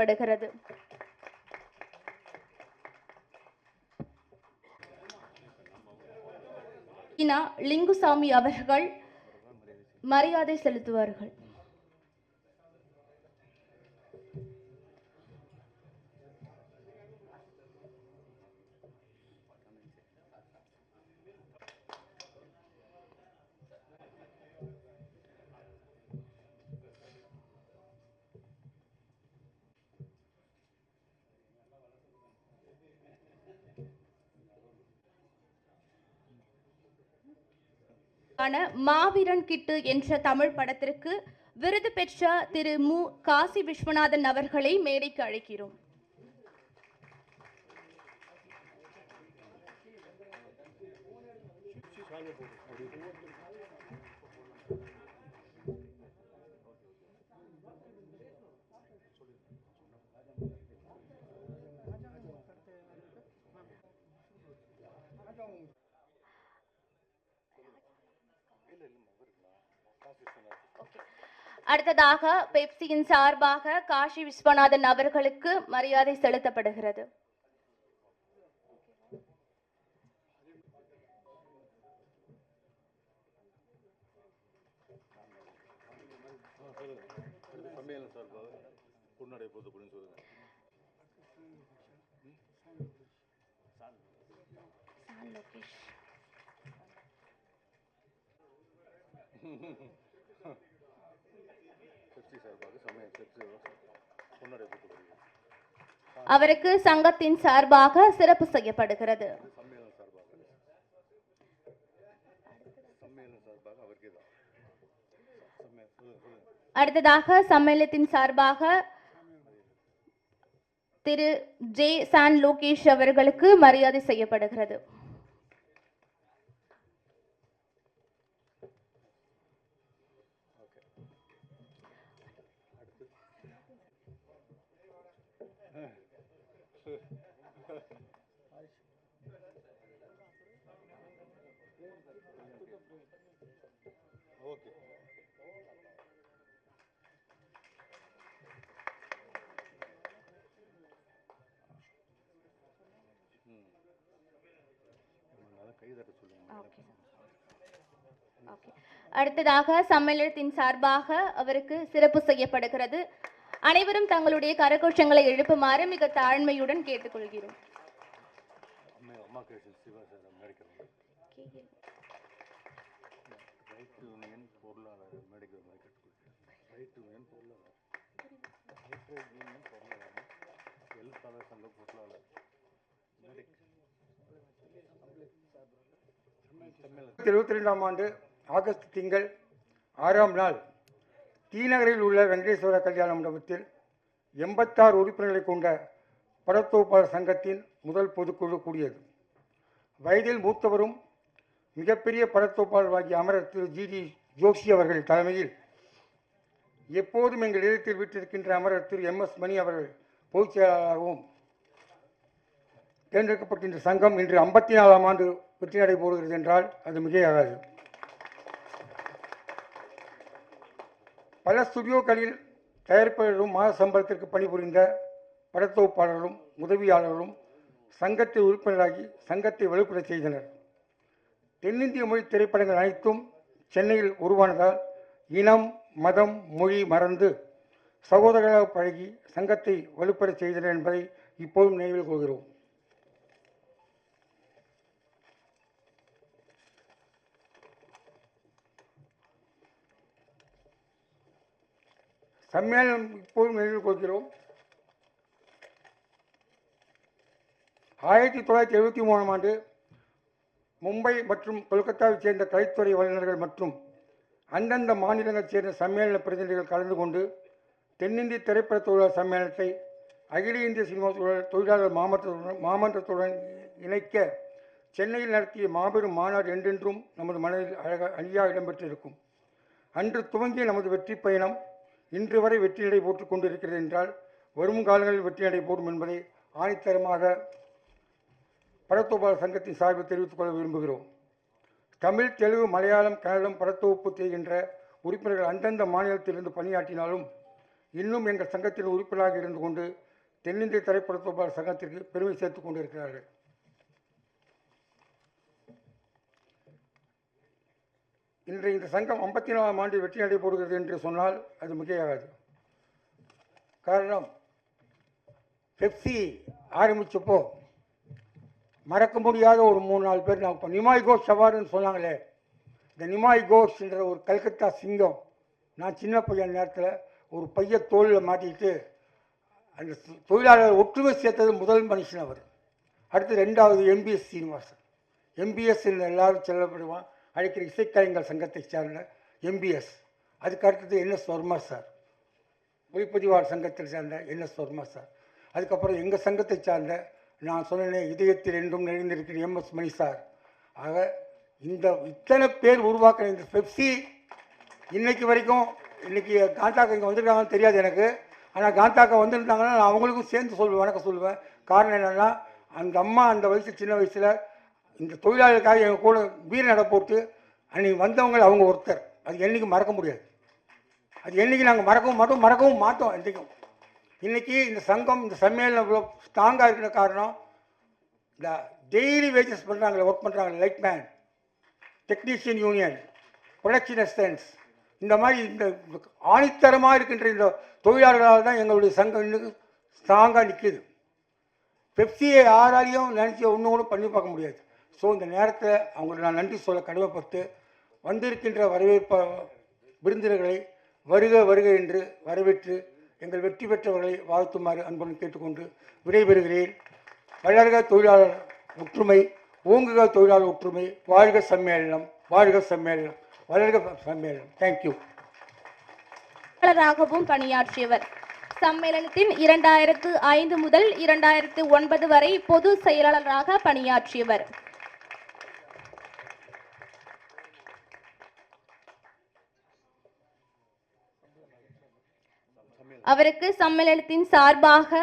படுகிறது. லிங்குசாமி அவர்கள் மரியாதை செலுத்துவார்கள். மாவீரன் கிட்டு என்ற தமிழ் படத்திற்கு விருது பெற்ற திரு மு. காசி விஸ்வநாதன் அவர்களை மேடைக்கு அழைக்கிறோம். அடுத்ததாக பெப்சியின் சார்பாக காசி விஸ்வநாதன் அவர்களுக்கு மரியாதை செலுத்தப்படுகிறது. அவருக்கு சங்கத்தின் சார்பாக சிறப்பு செய்யப்படுகிறது. அடுத்ததாக சம்மேளனத்தின் சார்பாக திரு ஜே. சான் லோகேஷ் அவர்களுக்கு மரியாதை செய்யப்படுகிறது. அடுத்ததாக சம்மேளனத்தின் சார்பாக அவருக்கு சிறப்பு செய்யப்படுகிறது. அனைவரும் தங்களுடைய கரகோஷங்களை எழுப்புமாறு மிக தாழ்மையுடன் கேட்டுக்கொள்கிறோம். ஆண்டு ஆகஸ்ட் திங்கள் 6ஆம் நாள் தீநகரில் உள்ள வெங்கடேஸ்வர கல்யாண மண்டபத்தில் 86 உறுப்பினர்களை கொண்ட படத்தொகுப்பாளர் சங்கத்தின் முதல் பொதுக்குழு கூடியது. வயதில் மூத்தவரும் மிகப்பெரிய படத்தொகுப்பாளராகிய அமரர் திரு ஜி. ஜோஷி அவர்கள் தலைமையில் எப்போதும் எங்கள் இடத்தில் விட்டிருக்கின்ற அமரர் திரு MS மணி அவர்கள் பொதுச் செயலாளராகவும் தேர்ந்தெடுக்கப்பட்ட சங்கம் இன்று 54ஆம் ஆண்டு வெற்றி நடைபெறுகிறது என்றால் அது மிகையாகாது. பல ஸ்டுடியோக்களில் தயாரிப்பாளர்களும் மாத சம்பளத்திற்கு பணிபுரிந்த படத்தொகுப்பாளர்களும் உதவியாளர்களும் சங்கத்தில் உறுப்பினராகி சங்கத்தை வலுப்பெற செய்தனர். தென்னிந்திய மொழி திரைப்படங்கள் அனைத்தும் சென்னையில் உருவானதால் இனம், மதம், மொழி மறந்து சகோதரர்களாக பழகி சங்கத்தை வலுப்பெற செய்தனர் என்பதை இப்போதும் நினைவில் கொள்கிறோம். சம்மேளனம் இப்போதும் நினைவில் கொள்கிறோம். 1973ஆம் ஆண்டு மும்பை மற்றும் கொல்கத்தாவைச் சேர்ந்த கலைத்துறை வல்லுநர்கள் மற்றும் அந்தந்த மாநிலங்களைச் சேர்ந்த சம்மேளன பிரதிநிதிகள் கலந்து கொண்டு தென்னிந்திய திரைப்பட தொழிலாளர் சம்மேளனத்தை அகில இந்திய சினிமா தொழிலாளர் மாமன்றத்துடன் இணைக்க சென்னையில் நடத்திய மாபெரும் மாநாடு என்றென்றும் நமது மனதில் அழியா இடம்பெற்றிருக்கும். அன்று துவங்கிய நமது வெற்றி பயணம் இன்று வரை வெற்றி நடை போட்டுக் கொண்டிருக்கிறது என்றால் வரும் காலங்களில் வெற்றி நடை போடும் என்பதை ஆணித்தரமாக படத்தொகுப்பாளர் சங்கத்தின் சார்பில் தெரிவித்துக் கொள்ள விரும்புகிறோம். தமிழ், தெலுங்கு, மலையாளம், கன்னடம் படத்தொகுப்பு செய்கின்ற உறுப்பினர்கள் அந்தந்த மாநிலத்திலிருந்து பணியாற்றினாலும் இன்னும் எங்கள் சங்கத்தில் உறுப்பினராக இருந்து கொண்டு தென்னிந்திய திரைப்பட தொழிலாளர் சங்கத்திற்கு பெருமை சேர்த்துக் கொண்டிருக்கிறார்கள். இன்று இந்த சங்கம் 54ஆம் ஆண்டு வெற்றி நடைபெறுகிறது என்று சொன்னால் அது மிகையாகாது. காரணம், பெப்சி ஆரம்பித்தப்போ மறக்க முடியாத ஒரு 3-4 பேர் நான் இப்போ நிமாய் கோஷ் அவார்டுன்னு சொன்னாங்களே, இந்த நிமாய் கோஷ் என்ற ஒரு கல்கத்தா சிங்கம், நான் சின்ன பையன் நேரத்தில் ஒரு பைய தோளில் மாட்டிக்கிட்டு அந்த தொழிலாளர் ஒற்றுமை சேர்த்தது முதல் மனுஷன் அவர். அடுத்து 2வது எம்பிஎஸ் சீனிவாசன். எம்பிஎஸ் எல்லாரும் செல்லப்படுவான், அழைக்கிற இசைக்கலைஞர் சங்கத்தை சார்ந்த எம்பிஎஸ். அதுக்கு அடுத்தது என்எஸ் வர்மா சார், ஒளிப்பதிவாளர் சங்கத்தில் சார்ந்த என்எஸ் வர்மா சார். அதுக்கப்புறம் எங்கள் சங்கத்தை சார்ந்த நான் சொன்னேன் இதயத்தில் என்றும் நிறைந்திருக்கிற எம்எஸ் மணி சார். ஆக இந்த இத்தனை பேர் உருவாக்கின இந்த பெப்சி இன்னைக்கு வரைக்கும், இன்னைக்கு காந்தாக்கா இங்கே வந்திருக்காங்கன்னு தெரியாது எனக்கு, ஆனால் காந்தாக்கா வந்திருந்தாங்கன்னா நான் அவங்களுக்கும் சேர்ந்து வணக்கம் சொல்லுவேன். காரணம் என்னென்னா, அந்த அம்மா அந்த வயசு சின்ன வயசில் இந்த தொழிலாளர்களுக்காக எங்கள் கூட வீர நட போட்டு அன்றைக்கி வந்தவங்க அவங்க ஒருத்தர். அது என்றைக்கும் மறக்க முடியாது. அது என்றைக்கு நாங்கள் மறக்கவும் மாட்டோம் என்றைக்கும். இன்றைக்கி இந்த சங்கம் இந்த சம்மேளனம் இவ்வளோ ஸ்ட்ராங்காக இருக்கிற காரணம், இந்த டெய்லி வேஜஸ் பண்ணுறாங்களே, ஒர்க் பண்ணுறாங்களே, lightman, technician union, production assistance, இந்த மாதிரி இந்த ஆணித்தரமாக இருக்கின்ற இந்த தொழிலாளர்களால் தான் எங்களுடைய சங்கம் இன்னும் ஸ்ட்ராங்காக நிற்கிது. பெப்சியை யாராலையும் நினச்சி ஒன்றும் கூட பண்ணி பார்க்க முடியாது. ஸோ இந்த நேரத்தில் அவங்களுக்கு நான் நன்றி சொல்ல கடமைப்பட்டு வந்திருக்கின்ற வரவேற்ப விருந்தினர்களை வருக வருக என்று வரவேற்று எங்கள் வெற்றி பெற்றவர்களை வாழ்த்துமாறு அன்புடன் கேட்டுக்கொண்டு விடைபெறுகிறேன். வளர்க தொழிலாளர் ஒற்றுமை, ஓங்குக தொழிலாளர் ஒற்றுமை, வாழ்க சம்மேளனம், வாழ்க சம்மேளனம், வளர்க சம்மேளனம். தேங்க்யூ. பணியாற்றியவர். சம்மேளனத்தின் 2005 முதல் 2009 வரை பொது செயலாளராக பணியாற்றியவர். அவருக்கு சம்மேளனத்தின் சார்பாக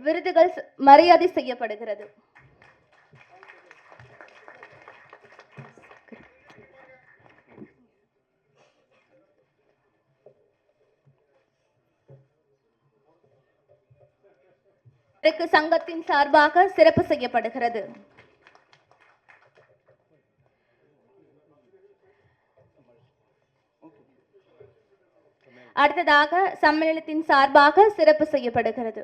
விருதுகள் மரியாதை செய்யப்படுகிறது. அவருக்கு சங்கத்தின் சார்பாக சிறப்பு செய்யப்படுகிறது. அடுத்ததாக சம்மேளனத்தின் சார்பாக சிறப்பு செய்யப்படுகிறது.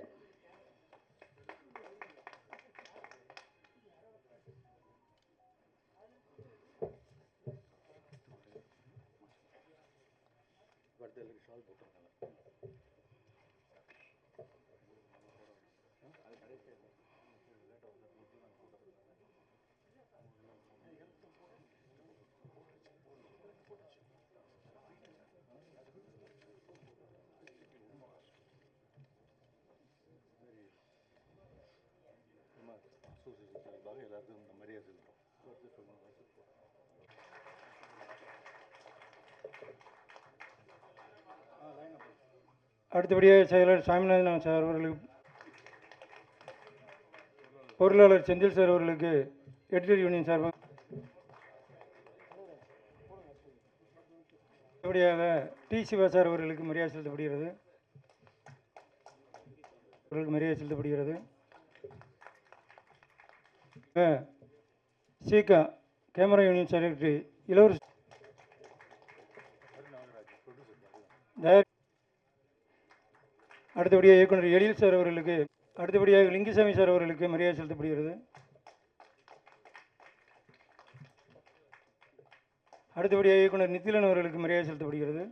அடுத்தபடியாக செயலாளர் சாமிநாதன் சார் அவர்களுக்கு, பொருளாளர் செந்தில் சார் அவர்களுக்கு எடிட்டர் யூனியன் சார்பாக, அடுத்தபடியாக டி சிவா சார் அவர்களுக்கு மரியாதை செலுத்தப்படுகிறது. சீகா கேமரா யூனியன் செக்ரட்டரி இளவரசி அடுத்தபடியாக இயக்குனர் எழில் சார் அவர்களுக்கு, அடுத்தபடியாக லிங்குசாமி சார் அவர்களுக்கு மரியாதை செலுத்தப்படுகிறது. அடுத்தபடியாக இயக்குனர் நித்திலன் அவர்களுக்கு மரியாதை செலுத்தப்படுகிறது.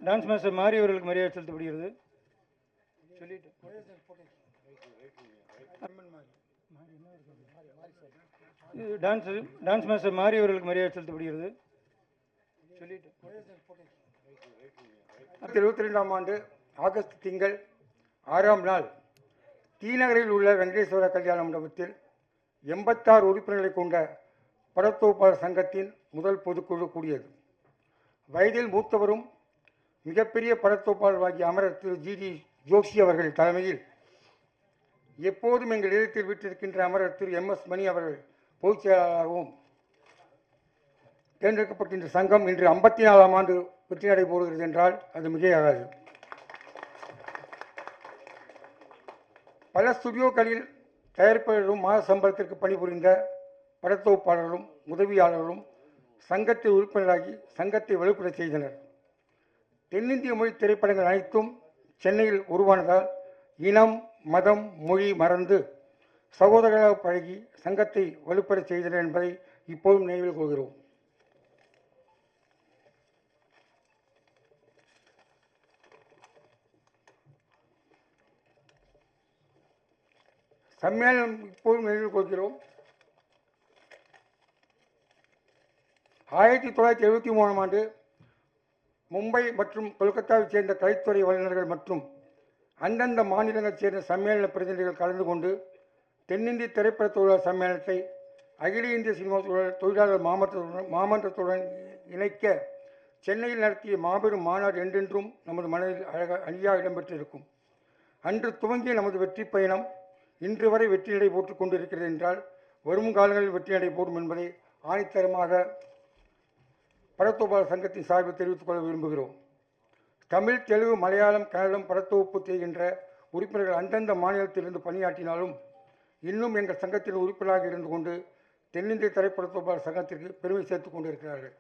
டான்ஸ் மாஸ்டர் மாரி அவர்களுக்கு மரியாதை செலுத்தப்படுகிறது. டான்ஸ் மாஸ்டர் மாரி அவர்களுக்கு மரியாதை செலுத்தப்படுகிறது. 2022ஆம் ஆண்டு ஆகஸ்ட் திங்கள் 6ஆம் நாள் தீநகரில் உள்ள வெங்கடேஸ்வர கல்யாண மண்டபத்தில் 86 உறுப்பினர்களை கொண்ட படத்தொகுப்பாளர் சங்கத்தின் முதல் பொதுக்குழு கூடியது. வயதில் மூத்தவரும் மிகப்பெரிய படத்தொகுப்பாளராகிய அமரர் திரு ஜிடி ஜோஷி அவர்கள் தலைமையில் எப்போதும் எங்கள் இல்லத்தில் வீட்டிருக்கின்ற அமரர் திரு எம்எஸ் மணி அவர்கள் பொதுச் செயலாளராகவும், தேர்ந்தெடுக்கப்பட்ட இந்த சங்கம் இன்று 54ஆம் ஆண்டு வெற்றி நடை போடுகிறது என்றால் அது மிகையாகாது. பல ஸ்டுடியோக்களில் தயாரிப்பாளர்களும் மாத சம்பளத்திற்கு பணிபுரிந்த படத்தொகுப்பாளர்களும் உதவியாளர்களும் சங்கத்தில் உறுப்பினராகி சங்கத்தை வலுப்பெற செய்தனர். தென்னிந்திய மொழி திரைப்படங்கள் அனைத்தும் சென்னையில் உருவானதால் இனம், மதம், மொழி மறந்து சகோதரர்களாக பழகி சங்கத்தை வலுப்பெற செய்தனர் என்பதை இப்போதும் நினைவில் கொள்கிறோம். சம்மேளனம் இப்போதும் நினைவில் கொள்கிறோம். 1973ஆம் ஆண்டு மும்பை மற்றும் கொல்கத்தாவைச் சேர்ந்த கலைத்துறை வல்லுநர்கள் மற்றும் அந்தந்த மாநிலங்களைச் சேர்ந்த சம்மேளன பிரதிநிதிகள் கலந்து கொண்டு தென்னிந்திய திரைப்பட தொழிலாளர் சம்மேளனத்தை அகில இந்திய சினிமா தொழிலாளர் மாமன்றத்துடன் இணைக்க சென்னையில் நடத்திய மாபெரும் மாநாடு என்றென்றும் நமது மனதில் அழியாக இடம்பெற்றிருக்கும். அன்று துவங்கிய நமது வெற்றி பயணம் இன்று வரை வெற்றி நடை போட்டுக் கொண்டிருக்கிறது என்றால் வரும் காலங்களில் வெற்றி நடை போடும் என்பதை ஆணித்தரமாக படத்தொகுப்பாளர் சங்கத்தின் சார்பில் தெரிவித்துக் கொள்ள விரும்புகிறோம். தமிழ், தெலுங்கு, மலையாளம், கன்னடம் படத்தொகுப்பு செய்கின்ற உறுப்பினர்கள் அந்தந்த மாநிலத்திலிருந்து பணியாற்றினாலும் இன்னும் எங்கள் சங்கத்தில் உறுப்பினராக இருந்து கொண்டு தென்னிந்திய திரைப்பட தொகுப்பாளர் சங்கத்திற்கு பெருமை சேர்த்துக் கொண்டிருக்கிறார்கள்.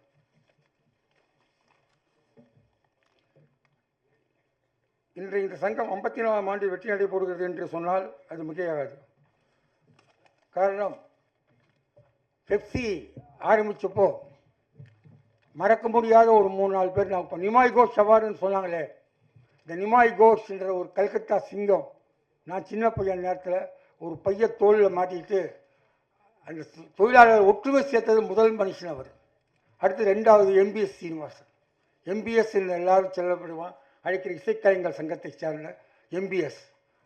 இன்று இந்த சங்கம் 54ஆம் ஆண்டு வெற்றி நடை போடுகிறது என்று சொன்னால் அது மிகையாகாது. காரணம், பெப்சி ஆரம்பித்தப்போ மறக்க முடியாத ஒரு 3-4 பேர் நான் இப்போ நிமாய் கோஷ் அவார்டுன்னு சொன்னாங்களே, இந்த நிமாய் கோஷ் என்ற ஒரு கல்கத்தா சிங்கம், நான் சின்ன பையன் நேரத்தில் ஒரு பைய தோளில் மாட்டிக்கிட்டு அந்த தொழிலாளர் ஒற்றுமை சேர்த்தது முதல் மனுஷன் அவர். அடுத்து 2வது MBS சீனிவாசன். MBS எல்லாரும் செல்லப்படுவான், அழைக்கிற இசைக்கலைஞர் சங்கத்தை சார்ந்த MBS.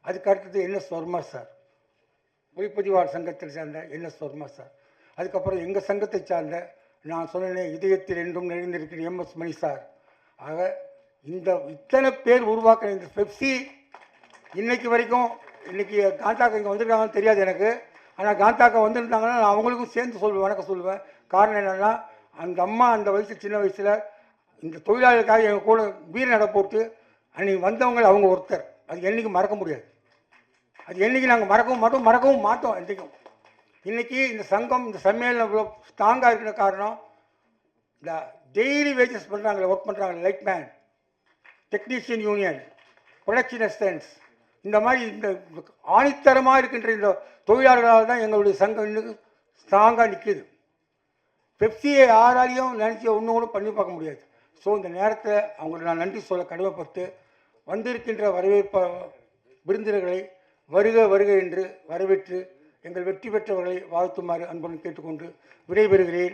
அதுக்கு அடுத்தது NS வர்மா சார், ஒளிப்பதிவாளர் சங்கத்தில் சேர்ந்த NS வர்மா சார். அதுக்கப்புறம் எங்கள் சங்கத்தை சார்ந்த நான் சொன்னேன் இதயத்தில் என்றும் நிறைந்திருக்கிற MS மணி சார். ஆக இந்த இத்தனை பேர் உருவாக்கின இந்த பெப்சி இன்னைக்கு வரைக்கும், இன்னைக்கு காந்தாக்கா இங்கே வந்திருக்காங்கன்னு தெரியாது எனக்கு, ஆனால் காந்தாக்கா வந்திருந்தாங்கன்னா நான் அவங்களுக்கும் சேர்ந்து சொல்லுவேன், வணக்கம் சொல்லுவேன். காரணம் என்னென்னா, அந்த அம்மா அந்த வயசு சின்ன வயசில் இந்த தொழிலாளர்களுக்காக எங்கள் கூட வீர நட போட்டு அன்றைக்கி வந்தவங்க அவங்க ஒருத்தர். அது என்றைக்கும் மறக்க முடியாது. அது என்றைக்கு நாங்கள் மறக்கவும் மாட்டோம் என்றைக்கும். இன்றைக்கி இந்த சங்கம், இந்த சம்மேளனம் இவ்வளோ ஸ்ட்ராங்காக இருக்கிற காரணம், இந்த டெய்லி வேஜஸ் பண்ணுறாங்களே, ஒர்க் பண்ணுறாங்களே, lightman, technician union, production assistance, இந்த மாதிரி இந்த ஆணித்தரமாக இருக்கின்ற இந்த தொழிலாளர்களால் தான் எங்களுடைய சங்கம் இன்னும் ஸ்ட்ராங்காக நிற்கிது. பெப்சியை யாராலையும் நினச்சி ஒன்று கூட பண்ணி பார்க்க முடியாது. ஸோ இந்த நேரத்தில் அவங்களுக்கு நான் நன்றி சொல்ல கடமைப்பட்டு வந்திருக்கின்ற வரவேற்ப விருந்தினர்களை வருக வருக என்று வரவேற்று எங்கள் வெற்றி பெற்றவர்களை வாழ்த்துமாறு அன்புடன் கேட்டுக்கொண்டு விடைபெறுகிறேன்.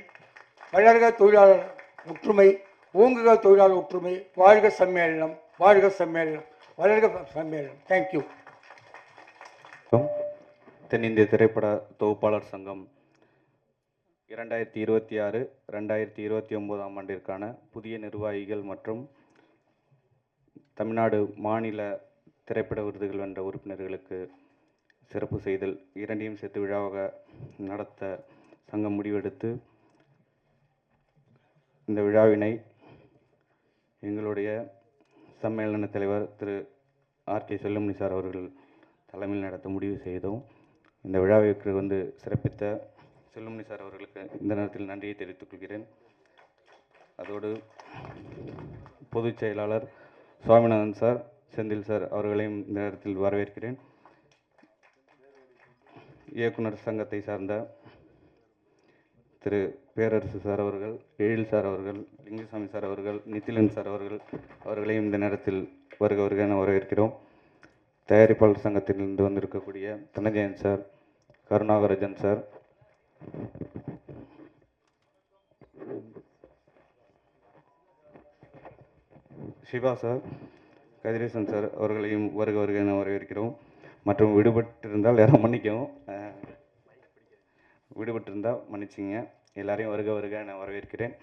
வளர்க தொழிலாளர் ஒற்றுமை, ஓங்குக தொழிலாளர் ஒற்றுமை, வாழ்க சம்மேளனம், வாழ்க சம்மேளனம், வளர்க சம்மேளனம். தேங்க்யூ. தென்னிந்திய திரைப்பட தொகுப்பாளர் சங்கம் 2026, 2029ஆம் ஆண்டிற்கான புதிய நிர்வாகிகள் மற்றும் தமிழ்நாடு மாநில திரைப்பட விருதுகள் வென்ற உறுப்பினர்களுக்கு சிறப்பு செய்தல் இரண்டையும் சேர்த்து விழாவாக நடத்த சங்கம் முடிவெடுத்து இந்த விழாவினை எங்களுடைய சம்மேளன தலைவர் திரு R.K. செல்லுமணி சார் அவர்கள் தலைமையில் நடத்த முடிவு செய்தோம். இந்த விழாவிற்கு சிறப்பித்த செல்லுமணி சார் அவர்களுக்கு இந்த நேரத்தில் நன்றியை தெரிவித்துக் கொள்கிறேன். அதோடு பொதுச் செயலாளர் சுவாமிநாதன் சார், செந்தில் சார் அவர்களையும் இந்த நேரத்தில் வரவேற்கிறேன். இயக்குனர் சங்கத்தை சார்ந்த திரு பேரரசு சார் அவர்கள், எழில் சார் அவர்கள், லிங்குசாமி சார் அவர்கள், நித்திலன் சார் அவர்களையும் இந்த நேரத்தில் வருக வருக என வரவேற்கிறோம். தயாரிப்பாளர் சங்கத்திலிருந்து வந்திருக்கக்கூடிய Dhananjayan sir, Karunakarajan sir, Siva sir, Kathiresan sir அவர்களையும் வருக வருக என வரவேற்கிறோம். மற்றும் விடுபட்டிருந்தால் யாரும் மன்னிக்கவும், விடுபட்டிருந்தால் மன்னிச்சிங்க. எல்லாரையும் வருக வருக நான் வரவேற்கிறேன்.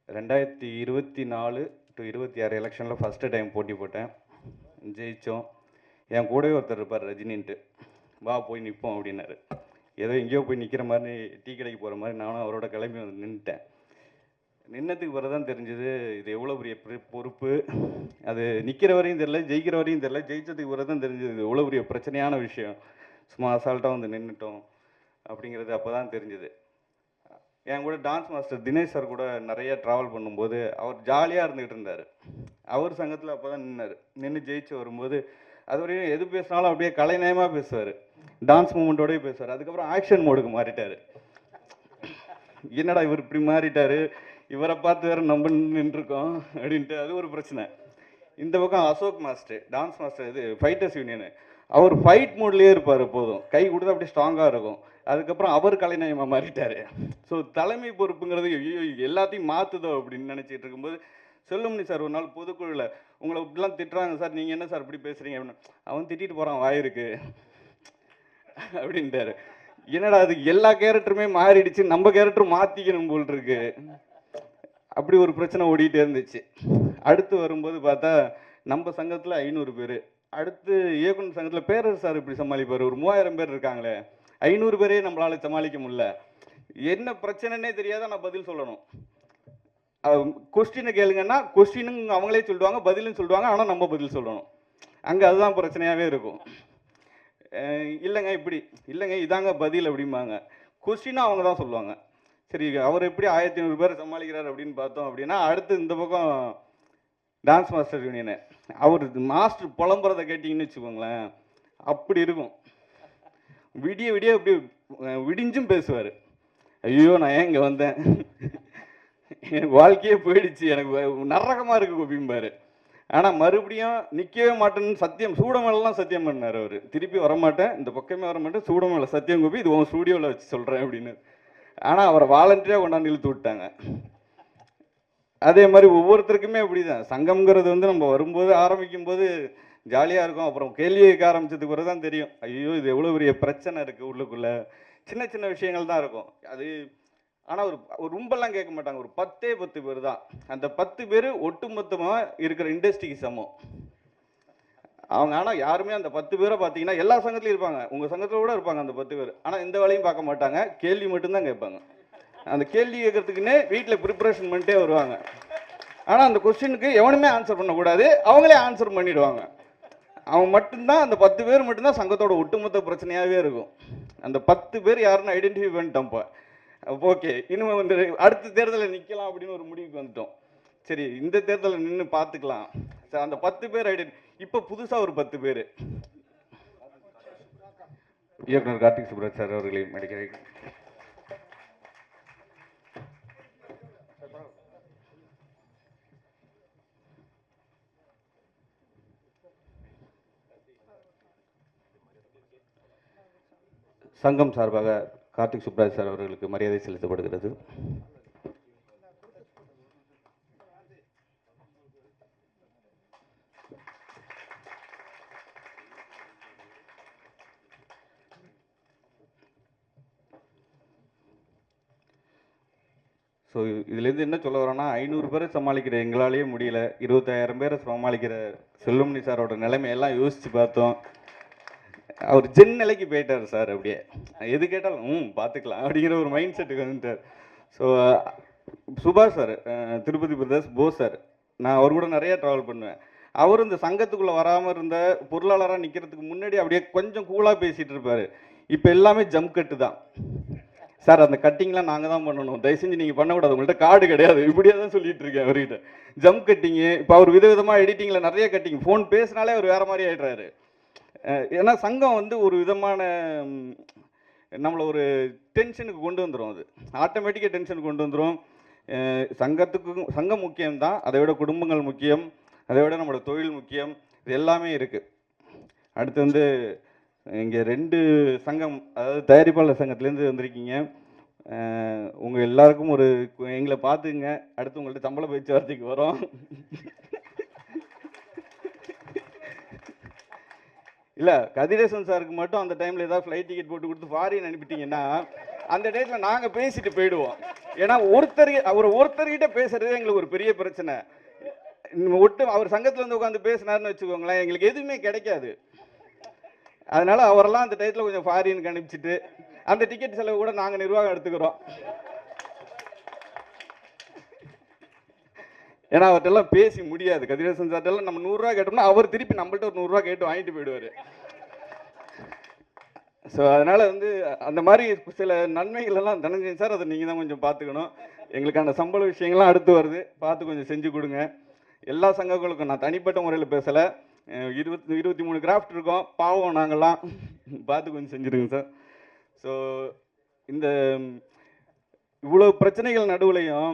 2024 to 26 எலெக்ஷனில் ஃபஸ்ட்டு டைம் போட்டி போட்டேன், ஜெயித்தோம். என் கூடவே ஒருத்தர் இருப்பார் ரஜினின்ட்டு, வா போய் நிற்போம் அப்படின்னாரு. ஏதோ எங்கேயோ போய் நிற்கிற மாதிரி, டீ கடைக்கு போகிற மாதிரி நானும் அவரோட கிளம்பி வந்து நின்றுட்டேன். நின்னதுக்கு பிறகு தான் தெரிஞ்சது இது எவ்வளோ பெரிய பொறுப்பு. அது நிற்கிற வரையும் தெரியல, ஜெயிக்கிற வரையும் தெரியல, ஜெயிச்சதுக்கு பிறகு தான் தெரிஞ்சது இது எவ்வளோ பெரிய பிரச்சனையான விஷயம். சும்மா அசால்ட்டாக வந்து நின்றுட்டோம் அப்படிங்கிறது அப்போ தான் தெரிஞ்சுது. என் கூட டான்ஸ் மாஸ்டர் தினேஷ் சார் கூட நிறைய ட்ராவல் பண்ணும்போது அவர் ஜாலியாக இருந்துகிட்டு இருந்தார். அவர் சங்கத்தில் அப்போ தான் நின்று ஜெயிச்சு வரும்போது அது வரையும் எது பேசினாலும் அப்படியே கலைநயமாக பேசுவார், டான்ஸ் மூமெண்ட்டோடய பேசுவார். அதுக்கப்புறம் ஆக்ஷன் மோடுக்கு மாறிட்டார். என்னடா இவர் இப்படி மாறிட்டார், இவரை பார்த்து வேறு நம்ம நின்றுருக்கோம் அப்படின்ட்டு அது ஒரு பிரச்சனை. இந்த பக்கம் அசோக் மாஸ்டர், டான்ஸ் மாஸ்டர், இது ஃபைட்டர்ஸ் யூனியனு, அவர் ஃபைட் மோட்லேயே இருப்பார் எப்போதும், கை கொடுத்து அப்படியே ஸ்ட்ராங்காக இருக்கும். அதுக்கப்புறம் அவர் கலைநயமாக மாறிட்டார். ஸோ தலைமை பொறுப்புங்கிறது ஐயோ எல்லாத்தையும் மாற்றுதோ அப்படின்னு நினச்சிட்டு இருக்கும்போது செல்லுமணி சார் ஒரு நாள் பொதுக்குழுவில் உங்களை இப்படிலாம் திட்டுறாங்க சார், நீங்கள் என்ன சார் இப்படி பேசுகிறீங்க அப்படின்னு. அவன் திட்டிட்டு போகிறான் வாயிருக்கு அப்படின்ட்டாரு. என்னடா அது எல்லா கேரக்டருமே மாறிடுச்சு, நம்ம கேரக்டர் மாற்றிக்கணும் போல் இருக்கு. அப்படி ஒரு பிரச்சனை ஓடிட்டே இருந்துச்சு. அடுத்து வரும்போது பார்த்தா நம்ம சங்கத்தில் 500 பேர், அடுத்து இயக்குனர் சங்கத்தில் பேரரசு சார் இப்படி சமாளிப்பார், ஒரு 3000 பேர் இருக்காங்களே, 500 பேரே நம்மளால் சமாளிக்க முடியல. என்ன பிரச்சனைன்னே தெரியாத நான் பதில் சொல்லணும். கொஸ்டினை கேளுங்கன்னா கொஸ்டினும் அவங்களே சொல்லுவாங்க, பதிலும் சொல்லுவாங்க, ஆனால் நம்ம பதில் சொல்லணும். அங்கே அதுதான் பிரச்சனையாகவே இருக்கும். இல்லைங்க இப்படி இல்லைங்க இதாங்க பதில் அப்படிம்பாங்க. கொஸ்டினும் அவங்க தான் சொல்லுவாங்க. சரி அவர் எப்படி 1500 பேர் சமாளிக்கிறார் அப்படின்னு பார்த்தோம் அப்படின்னா, அடுத்து இந்த பக்கம் டான்ஸ் மாஸ்டர் யூனியனு, அவர் மாஸ்டர் புலம்புறதை கேட்டிங்கன்னு வச்சுக்கோங்களேன், அப்படி இருக்கும். விடிய விடிய அப்படி விடிஞ்சும் பேசுவார். ஐயோ நான் ஏன் இங்கே வந்தேன், எனக்கு வாழ்க்கையே போயிடுச்சு, எனக்கு நரகமாக இருக்குது கோபிம்பார். ஆனால் மறுபடியும் நிற்கவே மாட்டேன்னு சத்தியம், சூடமேலாம் சத்தியம் பண்ணார் அவர். திருப்பி வரமாட்டேன், இந்த பக்கமே வரமாட்டேன், சூடமேல சத்தியம் கோபி, இது உன் ஸ்டூடியோவில் வச்சு சொல்கிறேன் அப்படின்னு. ஆனால் அவரை வாலண்டியராக கொண்டாந்து இழுத்து விட்டாங்க. அதே மாதிரி ஒவ்வொருத்தருக்குமே அப்படி தான். சங்கம்ங்கிறது வந்து நம்ம வரும்போது ஆரம்பிக்கும் போது ஜாலியாக இருக்கும், அப்புறம் கேள்வி கேட்க ஆரம்பிச்சதுக்கு பிறகு தான் தெரியும் ஐயோ இது எவ்வளோ பெரிய பிரச்சனை இருக்குது உள்ளுக்குள்ளே. சின்ன சின்ன விஷயங்கள் தான் இருக்கும் அது. ஆனால் ஒரு ரொம்பலாம் கேட்க மாட்டாங்க, ஒரு 10 பேர் தான். அந்த 10 பேர் ஒட்டுமொத்தமாக இருக்கிற இண்டஸ்ட்ரிக்கு சமம் அவங்க. ஆனால் யாருமே அந்த 10 பேரை பார்த்தீங்கன்னா எல்லா சங்கத்துலையும் இருப்பாங்க, உங்கள் சங்கத்தில் கூட இருப்பாங்க அந்த 10 பேர். ஆனால் எந்த வேலையும் பார்க்க மாட்டாங்க, கேள்வி மட்டும்தான் கேட்பாங்க. அந்த கேள்வி கேட்கறதுக்குன்னே வீட்டில் ப்ரிப்பரேஷன் பண்ணிட்டே வருவாங்க. ஆனால் அந்த கொஸ்டினுக்கு எவனுமே ஆன்சர் பண்ணக்கூடாது, அவங்களே ஆன்சர் பண்ணிடுவாங்க. அவன் மட்டும்தான், அந்த 10 பேர் மட்டும்தான் சங்கத்தோட ஒட்டுமொத்த பிரச்சனையாகவே இருக்கும். அந்த 10 பேர் யாருன்னு ஐடென்டிஃபை பண்ணிட்டோம்ப்பா, ஓகே இன்னும் வந்து அடுத்த தேர்தலில் நிற்கலாம் அப்படின்னு ஒரு முடிவுக்கு வந்துட்டோம். சரி இந்த தேர்தலில் நின்று பார்த்துக்கலாம். சார் அந்த 10 பேர் இப்போ புதுசாக ஒரு 10 பேர். இயக்குனர் கார்த்திக் சுப்ராஜ் சார் அவர்களை மடிக்கிறேன். சங்கம் சார்பாக கார்த்திக் சுப்ராஜ் சார் அவர்களுக்கு மரியாதை செலுத்தப்படுகிறது. ஸோ இதுலேருந்து என்ன சொல்ல வரோன்னா, 500 பேரை சமாளிக்கிற எங்களாலேயே முடியல, 25000 பேரை சமாளிக்கிற செல்லுமணி சாரோட நிலைமையெல்லாம் யோசித்து பார்த்தோம். அவர் ஜென் நிலைக்கு போயிட்டார் சார். அப்படியே எது கேட்டாலும் பார்த்துக்கலாம் அப்படிங்கிற ஒரு மைண்ட் செட்டுக்கு வந்துட்டார். ஸோ சுபாஷ் sir, Tirupati brothers Bose sir, நான் அவர் கூட நிறைய ட்ராவல் பண்ணுவேன். அவர் இந்த சங்கத்துக்குள்ளே வராமல் இருந்த பொருளாளராக நிற்கிறதுக்கு முன்னாடி அப்படியே கொஞ்சம் கூலாக பேசிகிட்டு இருப்பார். இப்போ எல்லாமே ஜம்ப் கட்டு தான் சார், அந்த கட்டிங்லாம் நாங்கள் தான் பண்ணணும், தயவு செஞ்சு நீங்கள் பண்ணக்கூடாது, உங்கள்கிட்ட கார்டு கிடையாது, இப்படியே தான் சொல்லிட்டு இருக்கேன் அவர்கிட்ட. ஜம்ப் கட்டிங்கு, இப்போ அவர் விதவிதமாக எடிட்டிங்கில் நிறைய கட்டிங், ஃபோன் பேசினாலே அவர் வேறு மாதிரி ஆகிடுறாரு. ஏன்னா சங்கம் வந்து ஒரு விதமான நம்மளை ஒரு டென்ஷனுக்கு கொண்டு வந்துடும், அது ஆட்டோமேட்டிக்காக டென்ஷனுக்கு கொண்டு வந்துடும். சங்கம் முக்கியம்தான், அதை விட குடும்பங்கள் முக்கியம், அதை விட நம்மளோட தொழில் முக்கியம், இது எல்லாமே இருக்குது. அடுத்து வந்து இங்கே 2 சங்கம், அதாவது தயாரிப்பாளர் சங்கத்துலேருந்து வந்திருக்கீங்க. உங்கள் எல்லாருக்கும் ஒரு எங்களை பார்த்துங்க, அடுத்து உங்கள்ட்ட சம்பள பேச்சுவார்த்தைக்கு வரோம். இல்லை கதிரேசன் சாருக்கு மட்டும் அந்த டைமில் ஏதாவது ஃப்ளைட் டிக்கெட் போட்டு கொடுத்து ஃபாரின் அனுப்பிட்டீங்கன்னா அந்த டேட்டில் நாங்கள் பேசிட்டு போயிடுவோம். ஏன்னா ஒருத்தர்கிட்ட பேசுகிறதே எங்களுக்கு ஒரு பெரிய பிரச்சனை. அவர் சங்கத்தில் வந்து உட்காந்து பேசினார்னு வச்சுக்கோங்களேன், எங்களுக்கு எதுவுமே கிடைக்காது. அதனால் அவரெல்லாம் அந்த டயத்தில் கொஞ்சம் ஃபாரினுக்கு அனுப்பிச்சிட்டு அந்த டிக்கெட் செலவு கூட நாங்கள் நிர்வாகம் எடுத்துக்கிறோம். ஏன்னா அவர்கிட்டலாம் பேசி முடியாது. கதிரேசன் சார்ட்டெல்லாம் நம்ம 100 ரூபா கேட்டோம்னா அவர் திருப்பி நம்மள்ட்ட ஒரு 100 ரூபா கேட்டு வாங்கிட்டு போயிடுவார். ஸோ அதனால் வந்து அந்த மாதிரி சில நன்மைகள் எல்லாம் தனஞ்சயன் சார், அதை நீங்கள் தான் கொஞ்சம் பார்த்துக்கணும். எங்களுக்கான சம்பள விஷயங்கள்லாம் அடுத்து வருது, பார்த்து கொஞ்சம் செஞ்சு கொடுங்க. எல்லா சங்கங்களுக்கும் நான் தனிப்பட்ட முறையில் பேசலை, 23 கிராஃப்ட் இருக்கோம், பாவம் நாங்கள்லாம், பார்த்து கொஞ்சம் செஞ்சுருங்க சார். ஸோ இந்த இவ்வளோ பிரச்சனைகள் நடுவுலையும்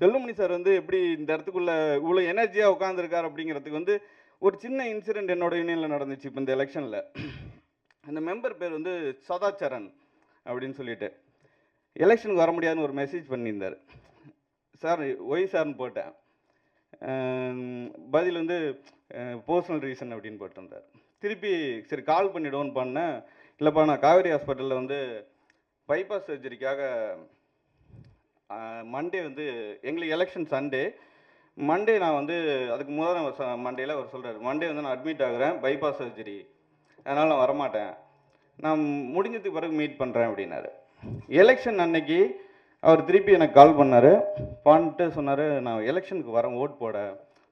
செல்வமணி சார் வந்து எப்படி இந்த இடத்துக்குள்ளே இவ்வளோ எனர்ஜியாக உட்காந்துருக்கார் அப்படிங்கிறதுக்கு வந்து ஒரு சின்ன இன்சிடெண்ட் என்னோட யூனியனில் நடந்துச்சு. இப்போ இந்த எலெக்ஷனில் அந்த மெம்பர் பேர் வந்து சதாச்சரன் அப்படின்னு சொல்லிட்டு எலெக்ஷனுக்கு வர முடியாதுன்னு ஒரு மெசேஜ் பண்ணியிருந்தார். சார் ஒய் சார்னு போட்டேன், பதில் வந்து பர்சனல் ரீசன் அப்படின்னு போட்டிருந்தார். திருப்பி சரி கால் பண்ணிவிடுவோன்னு பண்ணேன். இல்லைப்பா நான் காவேரி ஹாஸ்பிட்டலில் வந்து பைபாஸ் சர்ஜரிக்காக மண்டே வந்து எங்களுக்கு எலெக்ஷன் சண்டே, மண்டே நான் வந்து அதுக்கு முதல் மண்டேயில் அவர் சொல்கிறார், மண்டே வந்து நான் அட்மிட் ஆகுறேன் பைபாஸ் சர்ஜரி, அதனால் நான் வரமாட்டேன், நான் முடிஞ்சதுக்கு பிறகு மீட் பண்ணுறேன் அப்படின்னாரு. எலெக்ஷன் அன்னைக்கு அவர் திருப்பி எனக்கு கால் பண்ணார், பண்ணிட்டு சொன்னார் நான் எலெக்ஷனுக்கு வரேன் ஓட் போட.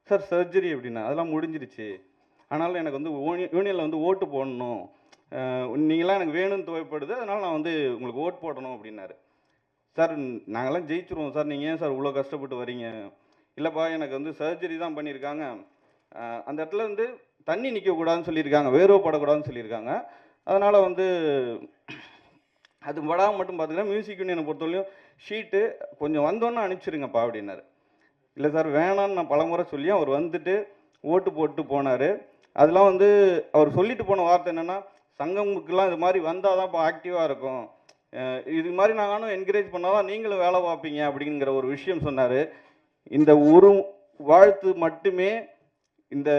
சார் சர்ஜரி அப்படின்னா அதெல்லாம் முடிஞ்சிருச்சு, ஆனாலும் எனக்கு வந்து யூனியனில் வந்து ஓட்டு போடணும், நீங்களாம் எனக்கு வேணும்னு தேவைப்படுது, அதனால் நான் வந்து உங்களுக்கு ஓட் போடணும் அப்படின்னாரு. சார் நாங்கள்லாம் ஜெயிச்சிருவோம் சார், நீங்கள் ஏன் சார் இவ்வளோ கஷ்டப்பட்டு வரீங்க? இல்லைப்பா எனக்கு வந்து சர்ஜரி தான் பண்ணியிருக்காங்க, அந்த இடத்துல வந்து தண்ணி நிற்கக்கூடாதுன்னு சொல்லியிருக்காங்க, வேர்வைப்படக்கூடாதுன்னு சொல்லியிருக்காங்க, அதனால் வந்து அது படாமல் மட்டும் பார்த்துக்கிறேன், மியூசிக் யூனியனை பொறுத்தவரையும் ஷீட்டு கொஞ்சம் வந்தோன்னே அனுப்பிச்சிருங்கப்பா அப்படின்னாரு. இல்லை சார் வேணான்னு நான் பலமுறை சொல்லி அவர் வந்துட்டு ஓட்டு போட்டு போனார். அதெல்லாம் வந்து அவர் சொல்லிட்டு போன வார்த்தை என்னென்னா, சங்கமுக்கெல்லாம் இது மாதிரி வந்தால் தான் இப்போ ஆக்டிவாக இருக்கும், இது மாதிரி நானும் என்கரேஜ் பண்ணால் தான் நீங்களும் வேலை பார்ப்பீங்க அப்படிங்கிற ஒரு விஷயம் சொன்னார். இந்த ஒரு வாழ்த்து மட்டுமே இந்த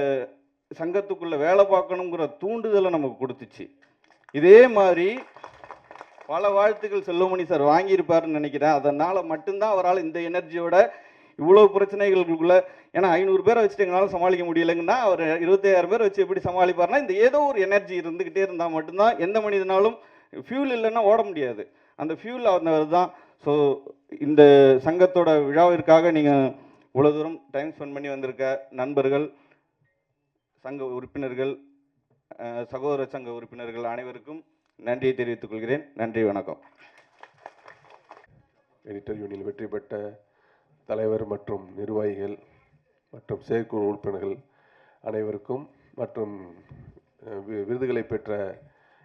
சங்கத்துக்குள்ளே வேலை பார்க்கணுங்கிற தூண்டுதலை நமக்கு கொடுத்துச்சு. இதே மாதிரி பல வாழ்த்துக்கள் செல்வமணி சார் வாங்கியிருப்பாருன்னு நினைக்கிறேன். அதனால் மட்டும்தான் அவரால் இந்த எனர்ஜியோட இவ்வளோ பிரச்சனைகளுக்குள்ள, ஏன்னா 500 பேரை வச்சுட்டு எங்களால் சமாளிக்க முடியலைங்கன்னா அவர் 25,000 பேரை வச்சு எப்படி சமாளிப்பார்னா, இந்த ஏதோ ஒரு எனர்ஜி இருந்துக்கிட்டே இருந்தால் மட்டும்தான் எந்த மனிதனாலும், ஃபியூல் இல்லைன்னா ஓட முடியாது, அந்த ஃபியூல் அவர் தான். ஸோ இந்த சங்கத்தோட விழாவிற்காக நீங்கள் இவ்வளோ தூரம் டைம் ஸ்பெண்ட் பண்ணி வந்திருக்க நண்பர்கள், சங்க உறுப்பினர்கள், சகோதர சங்க உறுப்பினர்கள் அனைவருக்கும் நன்றியை தெரிவித்துக் கொள்கிறேன். நன்றி, வணக்கம். எடிட்டர் யூனியன் வெற்றி பெற்ற தலைவர் மற்றும் நிர்வாகிகள் மற்றும் செயற்குழு உறுப்பினர்கள் அனைவருக்கும் மற்றும் விருதுகளை பெற்ற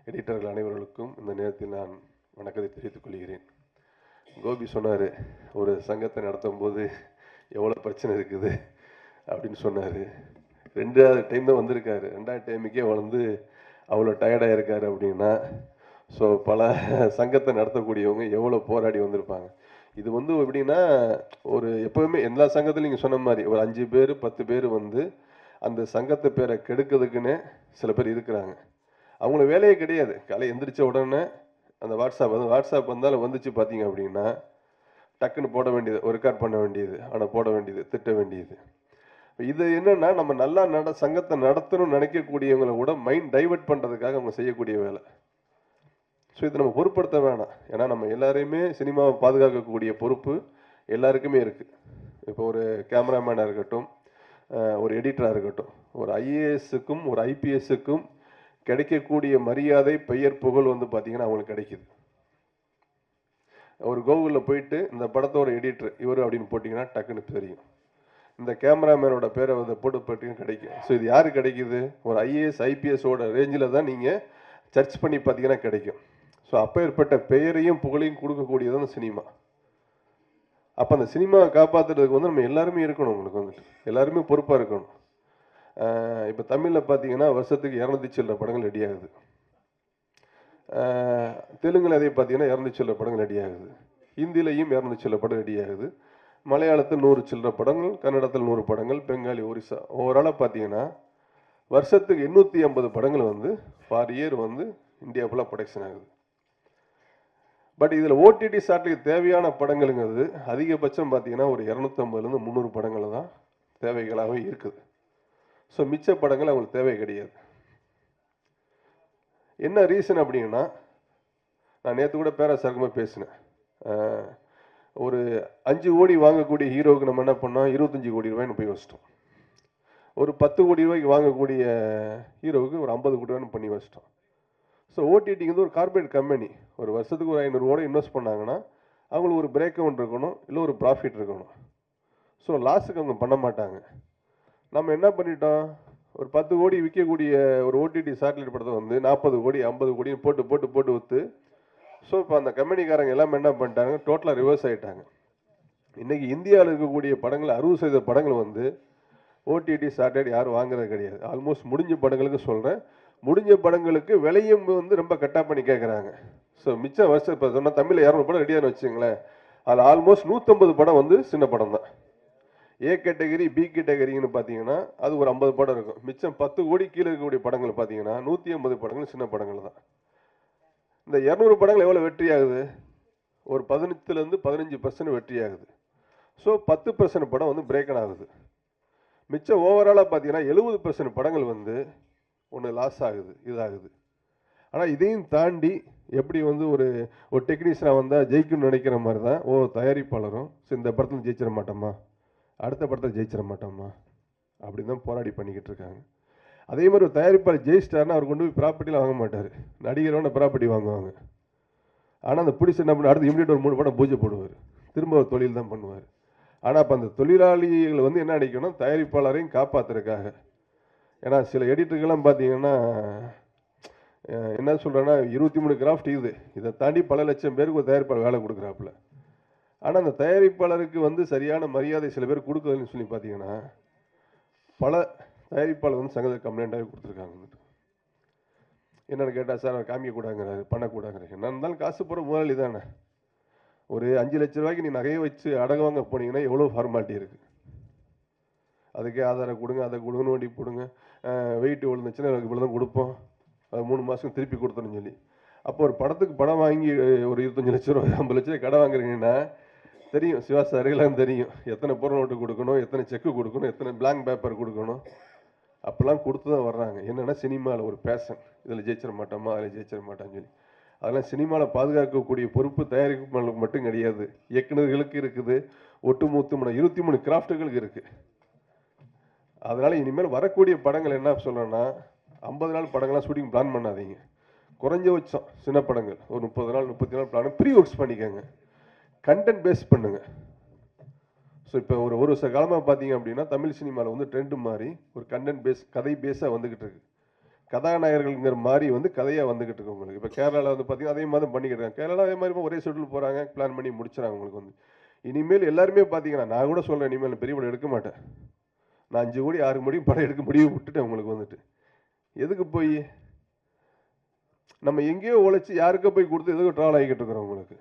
எடிட்டர்கள் அனைவர்களுக்கும் இந்த நேரத்தில் நான் வணக்கத்தை தெரிவித்துக் கொள்கிறேன். கோபி சொன்னார், ஒரு சங்கத்தை நடத்தும் போது எவ்வளோ பிரச்சனை இருக்குது அப்படின்னு சொன்னார். 2வது டைம் தான் வந்திருக்காரு, 2வது டைமுக்கே வந்து அவ்வளோ டயர்டாக இருக்கார் அப்படின்னா, ஸோ பல சங்கத்தை நடத்தக்கூடியவங்க எவ்வளோ போராடி வந்திருப்பாங்க. இது வந்து எப்படின்னா, ஒரு எப்போவுமே எல்லா சங்கத்திலும் நீங்கள் சொன்ன மாதிரி ஒரு 5 பேர் 10 பேர் வந்து அந்த சங்கத்தை பேரை கெடுக்கிறதுக்குன்னு சில பேர் இருக்கிறாங்க. அவங்கள வேலையே கிடையாது, காலை எந்திரிச்ச உடனே அந்த வாட்ஸ்அப் வந்தாலும் வந்துச்சு பார்த்தீங்க அப்படின்னா டக்குன்னு போட வேண்டியது, ஒரு ரெக்கார்ட் பண்ண வேண்டியது, ஆனால் போட வேண்டியது, திட்ட வேண்டியது. இது என்னன்னா, நம்ம நல்லா சங்கத்தை நடத்தணும்னு நினைக்கக்கூடியவங்களை கூட மைண்ட் டைவர்ட் பண்ணுறதுக்காக அவங்க செய்யக்கூடிய வேலை. ஸோ இதை நம்ம பொருட்படுத்த வேணாம். ஏன்னா நம்ம எல்லாரையுமே சினிமாவை பாதுகாக்கக்கூடிய பொறுப்பு எல்லாருக்குமே இருக்குது. இப்போ ஒரு கேமராமேனாக இருக்கட்டும், ஒரு எடிட்டராக இருக்கட்டும், ஒரு ஐஏஎஸ்ஸுக்கும் ஒரு ஐபிஎஸ்ஸுக்கும் கிடைக்கக்கூடிய மரியாதை, பெயர், புகழ் வந்து பார்த்திங்கன்னா அவங்களுக்கு கிடைக்குது. ஒரு கூகுளில் போயிட்டு இந்த படத்தோட எடிட்டர் இவர் அப்படின்னு போட்டிங்கன்னா டக்குன்னு தெரியும். இந்த கேமராமேனோட பேரை வந்து போட்டு கிடைக்கும். ஸோ இது யார் கிடைக்குது? ஒரு ஐஏஎஸ் ஐபிஎஸோட ரேஞ்சில் தான் நீங்கள் சர்ச் பண்ணி பார்த்தீங்கன்னா கிடைக்கும். ஸோ அப்பேற்பட்ட பெயரையும் புகழையும் கொடுக்கக்கூடியது அந்த சினிமா. அப்போ அந்த சினிமாவை காப்பாற்றுறதுக்கு வந்து நம்ம எல்லாருமே இருக்கணும். உங்களுக்கு வந்துட்டு எல்லாருமே பொறுப்பாக இருக்கணும். இப்போ தமிழில் பார்த்தீங்கன்னா வருஷத்துக்கு 200 சில்லற படங்கள் ரெடி ஆகுது. தெலுங்கில் அதே பார்த்தீங்கன்னா 200 சில்லற படங்கள் ரெடி ஆகுது. ஹிந்திலையும் 200 சில்லற படம் ரெடி ஆகுது. மலையாளத்தில் 100 சில்லற படங்கள், கன்னடத்தில் 100 படங்கள், பெங்காலி, ஒரிசா ஓவராலாக பார்த்தீங்கன்னா வருஷத்துக்கு 850 படங்கள் வந்து ஃபார் இயர் வந்து இந்தியா ஃபுல்லாக ப்ரொடக்ஷன் ஆகுது. பட் இதில் ஓடிடி சாட்டுக்கு தேவையான படங்களுங்கிறது அதிகபட்சம் பார்த்தீங்கன்னா ஒரு 250லேருந்து 300 படங்கள் தான் தேவைகளாகவே இருக்குது. ஸோ மிச்ச படங்கள் அவங்களுக்கு தேவை கிடையாது. என்ன ரீசன் அப்படின்னா, நான் நேற்று கூட பேராசாரமாக பேசினேன். ஒரு 5 கோடி வாங்கக்கூடிய ஹீரோவுக்கு நம்ம என்ன பண்ணோம், 25 கோடி ரூபாய்னு போய் வச்சிட்டோம். ஒரு 10 கோடி ரூபாய்க்கு வாங்கக்கூடிய ஹீரோவுக்கு ஒரு 50 கோடி ரூபாய்னு பண்ணி வச்சிட்டோம். ஸோ ஓடிடிக்கு வந்து ஒரு கார்பரேட் கம்பெனி ஒரு வருஷத்துக்கு ஒரு 500 கோடி இன்வெஸ்ட் பண்ணாங்கன்னா அவங்களுக்கு ஒரு பிரேக் அவுட் இருக்கணும், இல்லை ஒரு ப்ராஃபிட் இருக்கணும். ஸோ லாஸுக்கு அவங்க பண்ண மாட்டாங்க. நம்ம என்ன பண்ணிட்டோம், ஒரு 10 கோடி விற்கக்கூடிய ஒரு ஓடிடி சேட்டலைட் படத்தை வந்து 40 கோடி 50 கோடி போட்டு போட்டு போட்டு விற்று, ஸோ இப்போ அந்த கம்பெனிக்காரங்க எல்லாமே என்ன பண்ணிட்டாங்க, டோட்டலாக ரிவர்ஸ் ஆகிட்டாங்க. இன்றைக்கி இந்தியாவில் இருக்கக்கூடிய படங்கள் 60% படங்கள் வந்து ஓடிடி சேட்டலைட் யாரும் வாங்குறது கிடையாது. ஆல்மோஸ்ட் முடிஞ்ச படங்களுக்கு சொல்கிறேன், முடிஞ்ச படங்களுக்கு விலையும் வந்து ரொம்ப கட்டாக பண்ணி கேட்குறாங்க. ஸோ மிச்ச வருஷம் இப்போ சொன்னால் தமிழில் 200 படம் ரெடியானு வச்சுங்களேன், அதில் ஆல்மோஸ்ட் 150 படம் வந்து சின்ன படம் தான். ஏ கேட்டகரி பி கேட்டகரின்னு பார்த்தீங்கன்னா அது ஒரு 50 படம் இருக்கும். மிச்சம் 10 கோடி கீழே இருக்கக்கூடிய படங்கள் பார்த்தீங்கன்னா 150 படங்கள் சின்ன படங்கள் தான். இந்த 200 படங்கள் எவ்வளோ வெற்றி ஆகுது, ஒரு 18% 15% வெற்றி ஆகுது. ஸோ 10% படம் வந்து பிரேக்கன் ஆகுது. மிச்சம் ஓவராலாக பார்த்தீங்கன்னா 70% படங்கள் வந்து ஒன்று லாஸ் ஆகுது, இதாகுது. ஆனால் இதையும் தாண்டி எப்படி வந்து ஒரு டெக்னீஷியனாக வந்தால் ஜெயிக்கணும்னு நினைக்கிற மாதிரி தான் தயாரிப்பாளரும் இந்த படத்தில் ஜெயிச்சிட மாட்டோமா, அடுத்த படத்தை ஜெயிச்சிட மாட்டோமா, அப்படி தான் போராடி பண்ணிக்கிட்டு இருக்காங்க. அதே மாதிரி ஒரு தயாரிப்பாளர் ஜெயிச்சிட்டாருன்னா அவர் கொண்டு போய் ப்ராப்பர்ட்டியில் வாங்க மாட்டார், நடிகரோட ப்ராப்பர்ட்டி வாங்குவாங்க. ஆனால் அந்த பிடிச்சி என்ன பண்ண அடுத்து இமீடியட் ஒரு 3 படம் பூஜை போடுவார், திரும்ப ஒரு தொழில் தான் பண்ணுவார். ஆனால் அப்போ அந்த தொழிலாளிகள் வந்து என்ன நினைக்கணும், தயாரிப்பாளரையும் காப்பாற்றுறதுக்காக. ஏன்னா சில எடிட்டர்கள்லாம் பார்த்தீங்கன்னா என்ன சொல்கிறேன்னா 23 கிராஃப்ட் இதை தாண்டி பல லட்சம் பேருக்கு ஒரு தயாரிப்பாளர் வேலை கொடுக்குறாப்புல. ஆனால் அந்த தயாரிப்பாளருக்கு வந்து சரியான மரியாதை சில பேர் கொடுக்குறதுன்னு சொல்லி பார்த்தீங்கன்னா பல தயாரிப்பாளர் வந்து சங்கத்தில் கம்ப்ளைண்ட்டாகவே கொடுத்துருக்காங்க. என்னென்னு கேட்டால் சார் அவர் காமிக்கக்கூடாங்கிறாரு, பண்ணக்கூடாங்கிறாரு. என்ன இருந்தாலும் காசு போகிற முதலாளி தானே. ஒரு 5 லட்ச ரூபாய்க்கு நீ நகையை வச்சு அடகு வாங்க போனீங்கன்னா எவ்வளோ ஃபார்மாலிட்டி இருக்குது. அதுக்கே ஆதாரம் கொடுங்க, அதை கொடுங்கன்னு வண்டி போடுங்க, வெயிட் விழுந்துச்சுன்னா எனக்கு இவ்வளோ தான் கொடுப்போம், அது 3 மாதம் திருப்பி கொடுத்தோன்னு சொல்லி. அப்போ ஒரு படத்துக்கு படம் வாங்கி ஒரு 25 லட்ச ரூபா 50 லட்ச ரூபாய் கடை வாங்குறீங்கன்னா தெரியும், சிவா சாருக்கெல்லாம் தெரியும் எத்தனை பொருள் நோட்டு கொடுக்கணும், எத்தனை செக்கு கொடுக்கணும், எத்தனை பிளாங்க் பேப்பர் கொடுக்கணும். அப்போல்லாம் கொடுத்து தான் வர்றாங்க. என்னென்னா சினிமாவில் ஒரு பேஷன், இதில் ஜெயிச்சிட மாட்டோமா அதில் ஜெயிச்சிட மாட்டான்னு சொல்லி. அதெல்லாம் சினிமாவில் பாதுகாக்கக்கூடிய பொறுப்பு தயாரிப்பாளர்களுக்கு மட்டும் கிடையாது, இயக்குநர்களுக்கு இருக்குது, ஒட்டுமொத்தமான 23 கிராஃப்ட்டுகளுக்கு இருக்குது. அதனால் இனிமேல் வரக்கூடிய படங்கள் என்ன சொல்கிறேன்னா 50 நாள் படங்கள்லாம் ஷூட்டிங் பிளான் பண்ணாதீங்க. குறைஞ்சபட்சம் சின்ன படங்கள் ஒரு 30 நாள் 30 நாள் பிளான் ப்ரீ ஒர்க்ஸ் பண்ணிக்கோங்க, கண்டென்ட் பேஸ் பண்ணுங்கள். ஸோ இப்போ ஒரு வருஷ காலமாக பார்த்தீங்க அப்படின்னா தமிழ் சினிமாவில் வந்து ட்ரெண்டு மாதிரி ஒரு கண்டென்ட் பேஸ் கதை பேஸாக வந்துக்கிட்டு இருக்கு. கதாநாயகர்கள்ங்கிற மாதிரி வந்து கதையாக வந்துக்கிட்டு இருக்கு உங்களுக்கு. இப்போ கேரளாவில் வந்து பார்த்தீங்கன்னா அதே மாதிரி பண்ணிக்கிட்டு இருக்காங்க. கேரளா அதே மாதிரி ஒரே ஷெட்யூல் போகிறாங்க, பிளான் பண்ணி முடிச்சுறாங்க உங்களுக்கு வந்து. இனிமேல் எல்லாருமே பார்த்தீங்கன்னா நான் கூட சொல்கிறேன், இனிமேல் பெரிய படம் எடுக்க மாட்டேன், நான் 5 கோடி 6 கோடி படம் எடுக்க முடிவு விட்டுட்டேன் உங்களுக்கு வந்துட்டு. எதுக்கு போய் நம்ம எங்கேயோ உழைச்சி யாருக்கோ போய் கொடுத்து எதுக்கு ட்ராவல் ஆகிக்கிட்டு இருக்கிறோம் உங்களுக்கு.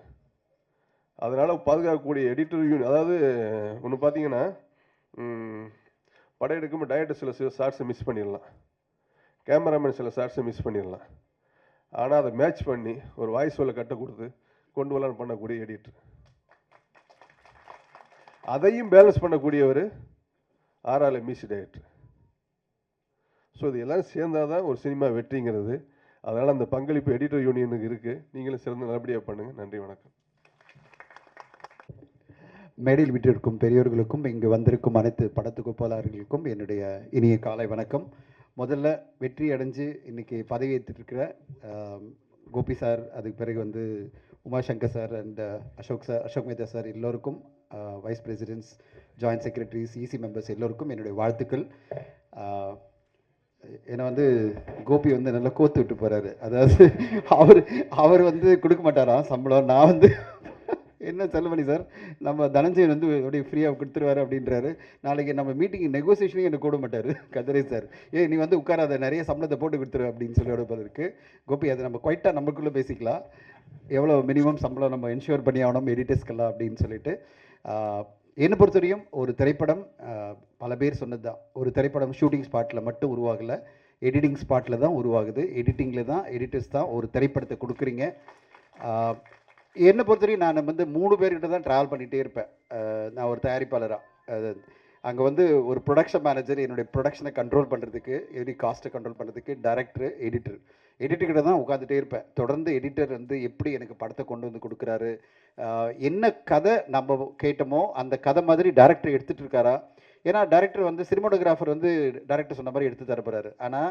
அதனால் பாதுகாக்கக்கூடிய எடிட்டர் யூனியன், அதாவது ஒன்று பார்த்தீங்கன்னா படம் எடுக்கும்போது டைரக்டர் சில ஷார்ட்ஸை மிஸ் பண்ணிடலாம், கேமராமேன் சில ஷார்ட்ஸை மிஸ் பண்ணிடலாம். ஆனால் அதை மேட்ச் பண்ணி ஒரு வாய்ஸ் ஓல கட்ட கொடுத்து கொண்டு வரலான்னு பண்ணக்கூடிய எடிட்டர், அதையும் பேலன்ஸ் பண்ணக்கூடியவர் ஆர்ஆர்எல் மியூசிக் டைரக்டர். ஸோ இது எல்லாம் சேர்ந்தால் தான் ஒரு சினிமா வெற்றிங்கிறது. அதனால் அந்த பங்களிப்பு எடிட்டர் யூனியனுக்கு இருக்குது. நீங்களும் சிறந்த நல்லபடியாக பண்ணுங்கள். நன்றி, வணக்கம். மேடையில் விட்டிருக்கும் பெரியோர்களுக்கும் இங்கு வந்திருக்கும் அனைத்து படத்தொகுப்பாளர்களுக்கும் என்னுடைய இனிய காலை வணக்கம். முதல்ல வெற்றி அடைஞ்சு இன்றைக்கி பதவி ஏற்றுருக்கிற கோபி சார், அதுக்கு பிறகு வந்து Umashankar sir and Ashok Mehta sir எல்லோருக்கும், vice presidents, joint secretaries, EC members எல்லோருக்கும் என்னுடைய வாழ்த்துக்கள். என்னை வந்து கோபி வந்து நல்லா கோத்து விட்டு போகிறாரு. அதாவது அவர் வந்து கொடுக்க மாட்டாராம் சம்பளம். நான் வந்து என்ன செல்லுமணி சார், நம்ம தனஞ்சயன் வந்து அப்படியே ஃப்ரீயாக கொடுத்துருவாரு அப்படின்றாரு. நாளைக்கு நம்ம மீட்டிங் நெகோசியேஷனையும் எனக்கு கூட மாட்டார் கதிரை சார். நீ வந்து உட்காராத, நிறைய சம்பளத்தை போட்டு கொடுத்துரு அப்படின்னு சொல்லி கொடுப்பதற்கு. கோபி அதை நம்ம குவைட்டாக நமக்குள்ளே பேசிக்கலாம், எவ்வளோ மினிமம் சம்பளம் நம்ம என்ஷூர் பண்ணி ஆகணும் எடிட்டர்ஸ்க்கெல்லாம் அப்படின்னு சொல்லிட்டு. என்னை பொறுத்தவரையும் ஒரு திரைப்படம் பல பேர் சொன்னது தான், ஒரு திரைப்படம் ஷூட்டிங் ஸ்பாட்டில் மட்டும் உருவாகலை, எடிட்டிங் ஸ்பாட்டில் தான் உருவாகுது. எடிட்டிங்கில் தான் எடிட்டர்ஸ் தான் ஒரு திரைப்படத்தை கொடுக்குறீங்க. என்னை பொறுத்தவரையும் நான் வந்து 3 பேர்கிட்ட தான் ட்ராவல் பண்ணிகிட்டே இருப்பேன் நான் ஒரு தயாரிப்பாளராக. அங்கே வந்து ஒரு ப்ரொடக்ஷன் மேனேஜர் என்னுடைய ப்ரொடக்ஷனை கண்ட்ரோல் பண்ணுறதுக்கு, எப்படி காஸ்ட்டை கண்ட்ரோல் பண்ணுறதுக்கு டைரக்டர், எடிட்டர்கிட்ட தான் உட்காந்துட்டே இருப்பேன். தொடர்ந்து எடிட்டர் வந்து எப்படி எனக்கு படத்தை கொண்டு வந்து கொடுக்குறாரு, என்ன கதை நம்ம கேட்டோமோ அந்த கதை மாதிரி டைரக்டர் எடுத்துகிட்டு இருக்காரா. ஏன்னா டைரக்டர் வந்து சினிமாட்டோகிராஃபர் வந்து டைரக்டர் சொன்ன மாதிரி எடுத்து தரப்போறாரு. ஆனால்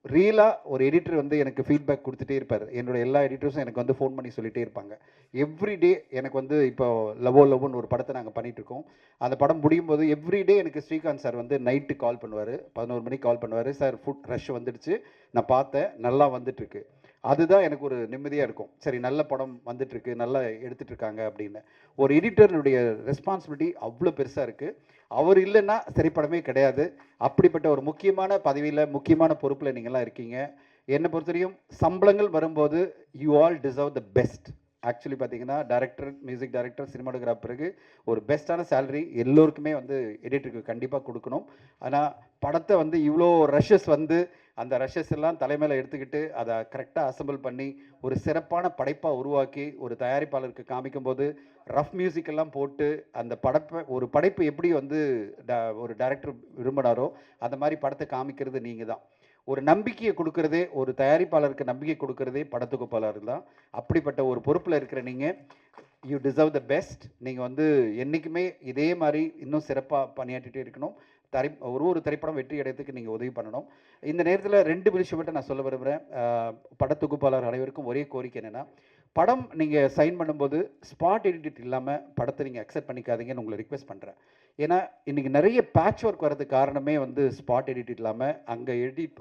ரியலாக ஒரு எடிட்டர் வந்து எனக்கு ஃபீட்பேக் கொடுத்துட்டே இருப்பார். என்னோட எல்லா எடிட்டர்ஸும் எனக்கு வந்து ஃபோன் பண்ணி சொல்லிகிட்டே இருப்பாங்க. எவ்ரிடே எனக்கு வந்து இப்போ லவ்னு ஒரு படத்தை நாங்கள் பண்ணிகிட்ருக்கோம். அந்த படம் முடியும் போது எவ்ரிடே எனக்கு ஸ்ரீகாந்த் சார் வந்து நைட்டு கால் பண்ணுவார், 11 மணிக்கு கால் பண்ணுவார். சார் ஃபுட் ரஷ் வந்துடுச்சு, நான் பார்த்தேன், நல்லா வந்துட்டுருக்கு. அதுதான் எனக்கு ஒரு நிம்மதியாக இருக்கும். சரி, நல்ல படம் வந்துட்டுருக்கு, நல்லா எடுத்துகிட்டு இருக்காங்க அப்படின்னு. ஒரு எடிட்டருடைய ரெஸ்பான்சிபிலிட்டி அவ்வளோ பெருசாக இருக்குது. அவர் இல்லைன்னா திரைப்படமே கிடையாது. அப்படிப்பட்ட ஒரு முக்கியமான பதவியில், முக்கியமான பொறுப்பில் நீங்கள்லாம் இருக்கீங்க. என்னை பொறுத்தவரையும் சம்பளங்கள் வரும்போது you all deserve the best. Actually பார்த்தீங்கன்னா டைரக்டர், மியூசிக் டைரக்டர், சினிமாட்டோகிராஃபருக்கு ஒரு பெஸ்ட்டான சேலரி எல்லோருக்குமே வந்து எடிட்டருக்கு கண்டிப்பாக கொடுக்கணும். ஆனால் படத்தை வந்து இவ்வளோ ரஷ்ஷஸ் வந்து அந்த ரஷ்ஷஸ் எல்லாம் தலைமையில் எடுத்துக்கிட்டு அதை கரெக்டாக அசம்பிள் பண்ணி ஒரு சிறப்பான படைப்பாக உருவாக்கி ஒரு தயாரிப்பாளருக்கு காமிக்கும்போது ரஃப் மியூசிக் எல்லாம் போட்டு அந்த ஒரு படைப்பு எப்படி வந்து ஒரு டைரக்டர் விரும்பினாரோ அந்த மாதிரி படத்தை காமிக்கிறது நீங்கள் தான். ஒரு நம்பிக்கையை கொடுக்கறதே, ஒரு தயாரிப்பாளருக்கு நம்பிக்கை கொடுக்கறதே படத்தொகுப்பாளர் தான். அப்படிப்பட்ட ஒரு பொறுப்பில் இருக்கிற நீங்கள், யூ டிசர்வ் த பெஸ்ட். நீங்கள் வந்து என்றைக்குமே இதே மாதிரி இன்னும் சிறப்பாக பணியாற்றிட்டே இருக்கணும். ஒரு திரைப்படம் வெற்றி அடையத்துக்கு நீங்கள் உதவி பண்ணணும். இந்த நேரத்தில் 2 விஷயம் மட்டும் நான் சொல்ல விரும்புகிறேன். படத்தொகுப்பாளர் அனைவருக்கும் ஒரே கோரிக்கை என்னென்னா, படம் நீங்கள் சைன் பண்ணும்போது ஸ்பாட் எடிட் இல்லாமல் படத்தை நீங்கள் அக்செப்ட் பண்ணிக்காதீங்கன்னு உங்களை ரிக்வெஸ்ட் பண்ணுறேன். ஏன்னா இன்றைக்கி நிறைய பேட்ச் ஒர்க் வரதுக்கு காரணமே வந்து ஸ்பாட் எடிட் இல்லாமல் அங்கே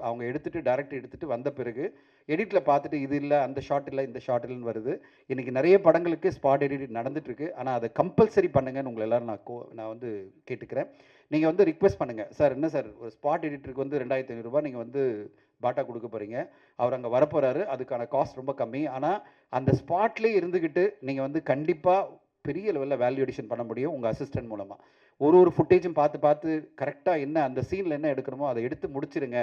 அவங்க எடுத்துகிட்டு டைரக்டர் எடுத்துகிட்டு வந்த பிறகு எடிட்டில் பார்த்துட்டு இது இல்லை, அந்த ஷாட் இல்லை, இந்த ஷாட் இல்லைன்னு வருது. இன்றைக்கி நிறைய படங்களுக்கு ஸ்பாட் எடிட் நடந்துகிட்ருக்கு. ஆனால் அதை கம்பல்சரி பண்ணுங்கன்னு உங்களை எல்லோரும் நான் வந்து கேட்டுக்கிறேன். நீங்கள் வந்து ரிக்வெஸ்ட் பண்ணுங்கள், சார் என்ன சார் ஒரு ஸ்பாட் எடிட்டருக்கு வந்து 2500 ரூபாய் நீங்கள் வந்து பாட்டா கொடுக்க போகிறீங்க, அவர் அங்கே வரப்போகிறாரு, அதுக்கான காஸ்ட் ரொம்ப கம்மி. ஆனால் அந்த ஸ்பாட்லேயே இருந்துக்கிட்டு நீங்கள் வந்து கண்டிப்பாக பெரிய லெவலில் வேல்யூ எடிஷன் பண்ண முடியும் உங்கள் அசிஸ்டன்ட் மூலமாக. ஒரு ஃபுட்டேஜும் பார்த்து கரெக்டாக என்ன அந்த சீனில் என்ன எடுக்கணுமோ அதை எடுத்து முடிச்சிருங்க.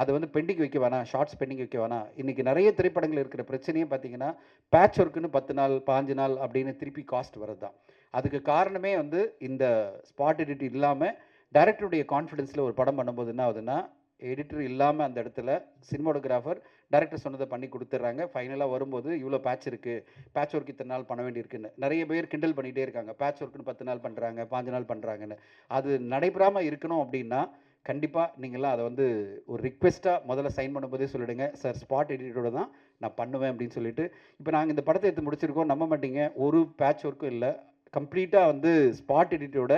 அதை வந்து பெண்டிங் வைக்க வேணாம், ஷார்ட்ஸ் பெண்டிங் வைக்க வேணாம். இன்றைக்கி நிறைய திரைப்படங்கள் இருக்கிற பிரச்சனையே பார்த்தீங்கன்னா பேட்ச் ஒர்க்குன்னு 10 நாள் 15 நாள் அப்படின்னு திருப்பி காஸ்ட் வரது தான். அதுக்கு காரணமே வந்து இந்த ஸ்பாட் எடிட் இல்லாமல் டைரக்டருடைய கான்ஃபிடென்ஸில் ஒரு படம் பண்ணும்போது என்ன ஆகுதுன்னா, எடிட்டர் இல்லாமல் அந்த இடத்துல சினிமாட்டோகிராஃபர் டைரக்டர் சொன்னதை பண்ணி கொடுத்துட்றாங்க. ஃபைனலாக வரும்போது இவ்வளோ பேட்ச் இருக்குது, பேட்ச் ஒர்க் இத்தனை நாள் பண்ண வேண்டியிருக்குன்னு நிறைய பேர் கிண்டல் பண்ணிகிட்டே இருக்காங்க. பேட்ச் ஒர்க்குன்னு 10 நாள் பண்ணுறாங்க, 15 நாள் பண்ணுறாங்கன்னு. அது நடைபெறாமல் இருக்கணும் அப்படின்னா கண்டிப்பாக நீங்களாம் அதை வந்து ஒரு ரிக்வெஸ்ட்டாக முதல்ல சைன் பண்ணும்போதே சொல்லிவிடுங்க, சார் ஸ்பாட் எடிட்டரோட தான் நான் பண்ணுவேன் அப்படின்னு சொல்லிட்டு. இப்போ நாங்கள் இந்த படத்தை எடுத்து முடிச்சிருக்கோம், நம்ப மாட்டீங்க, ஒரு பேட்ச் ஒர்க்கும் இல்லை, கம்ப்ளீட்டாக வந்து ஸ்பாட் எடிட்டரோட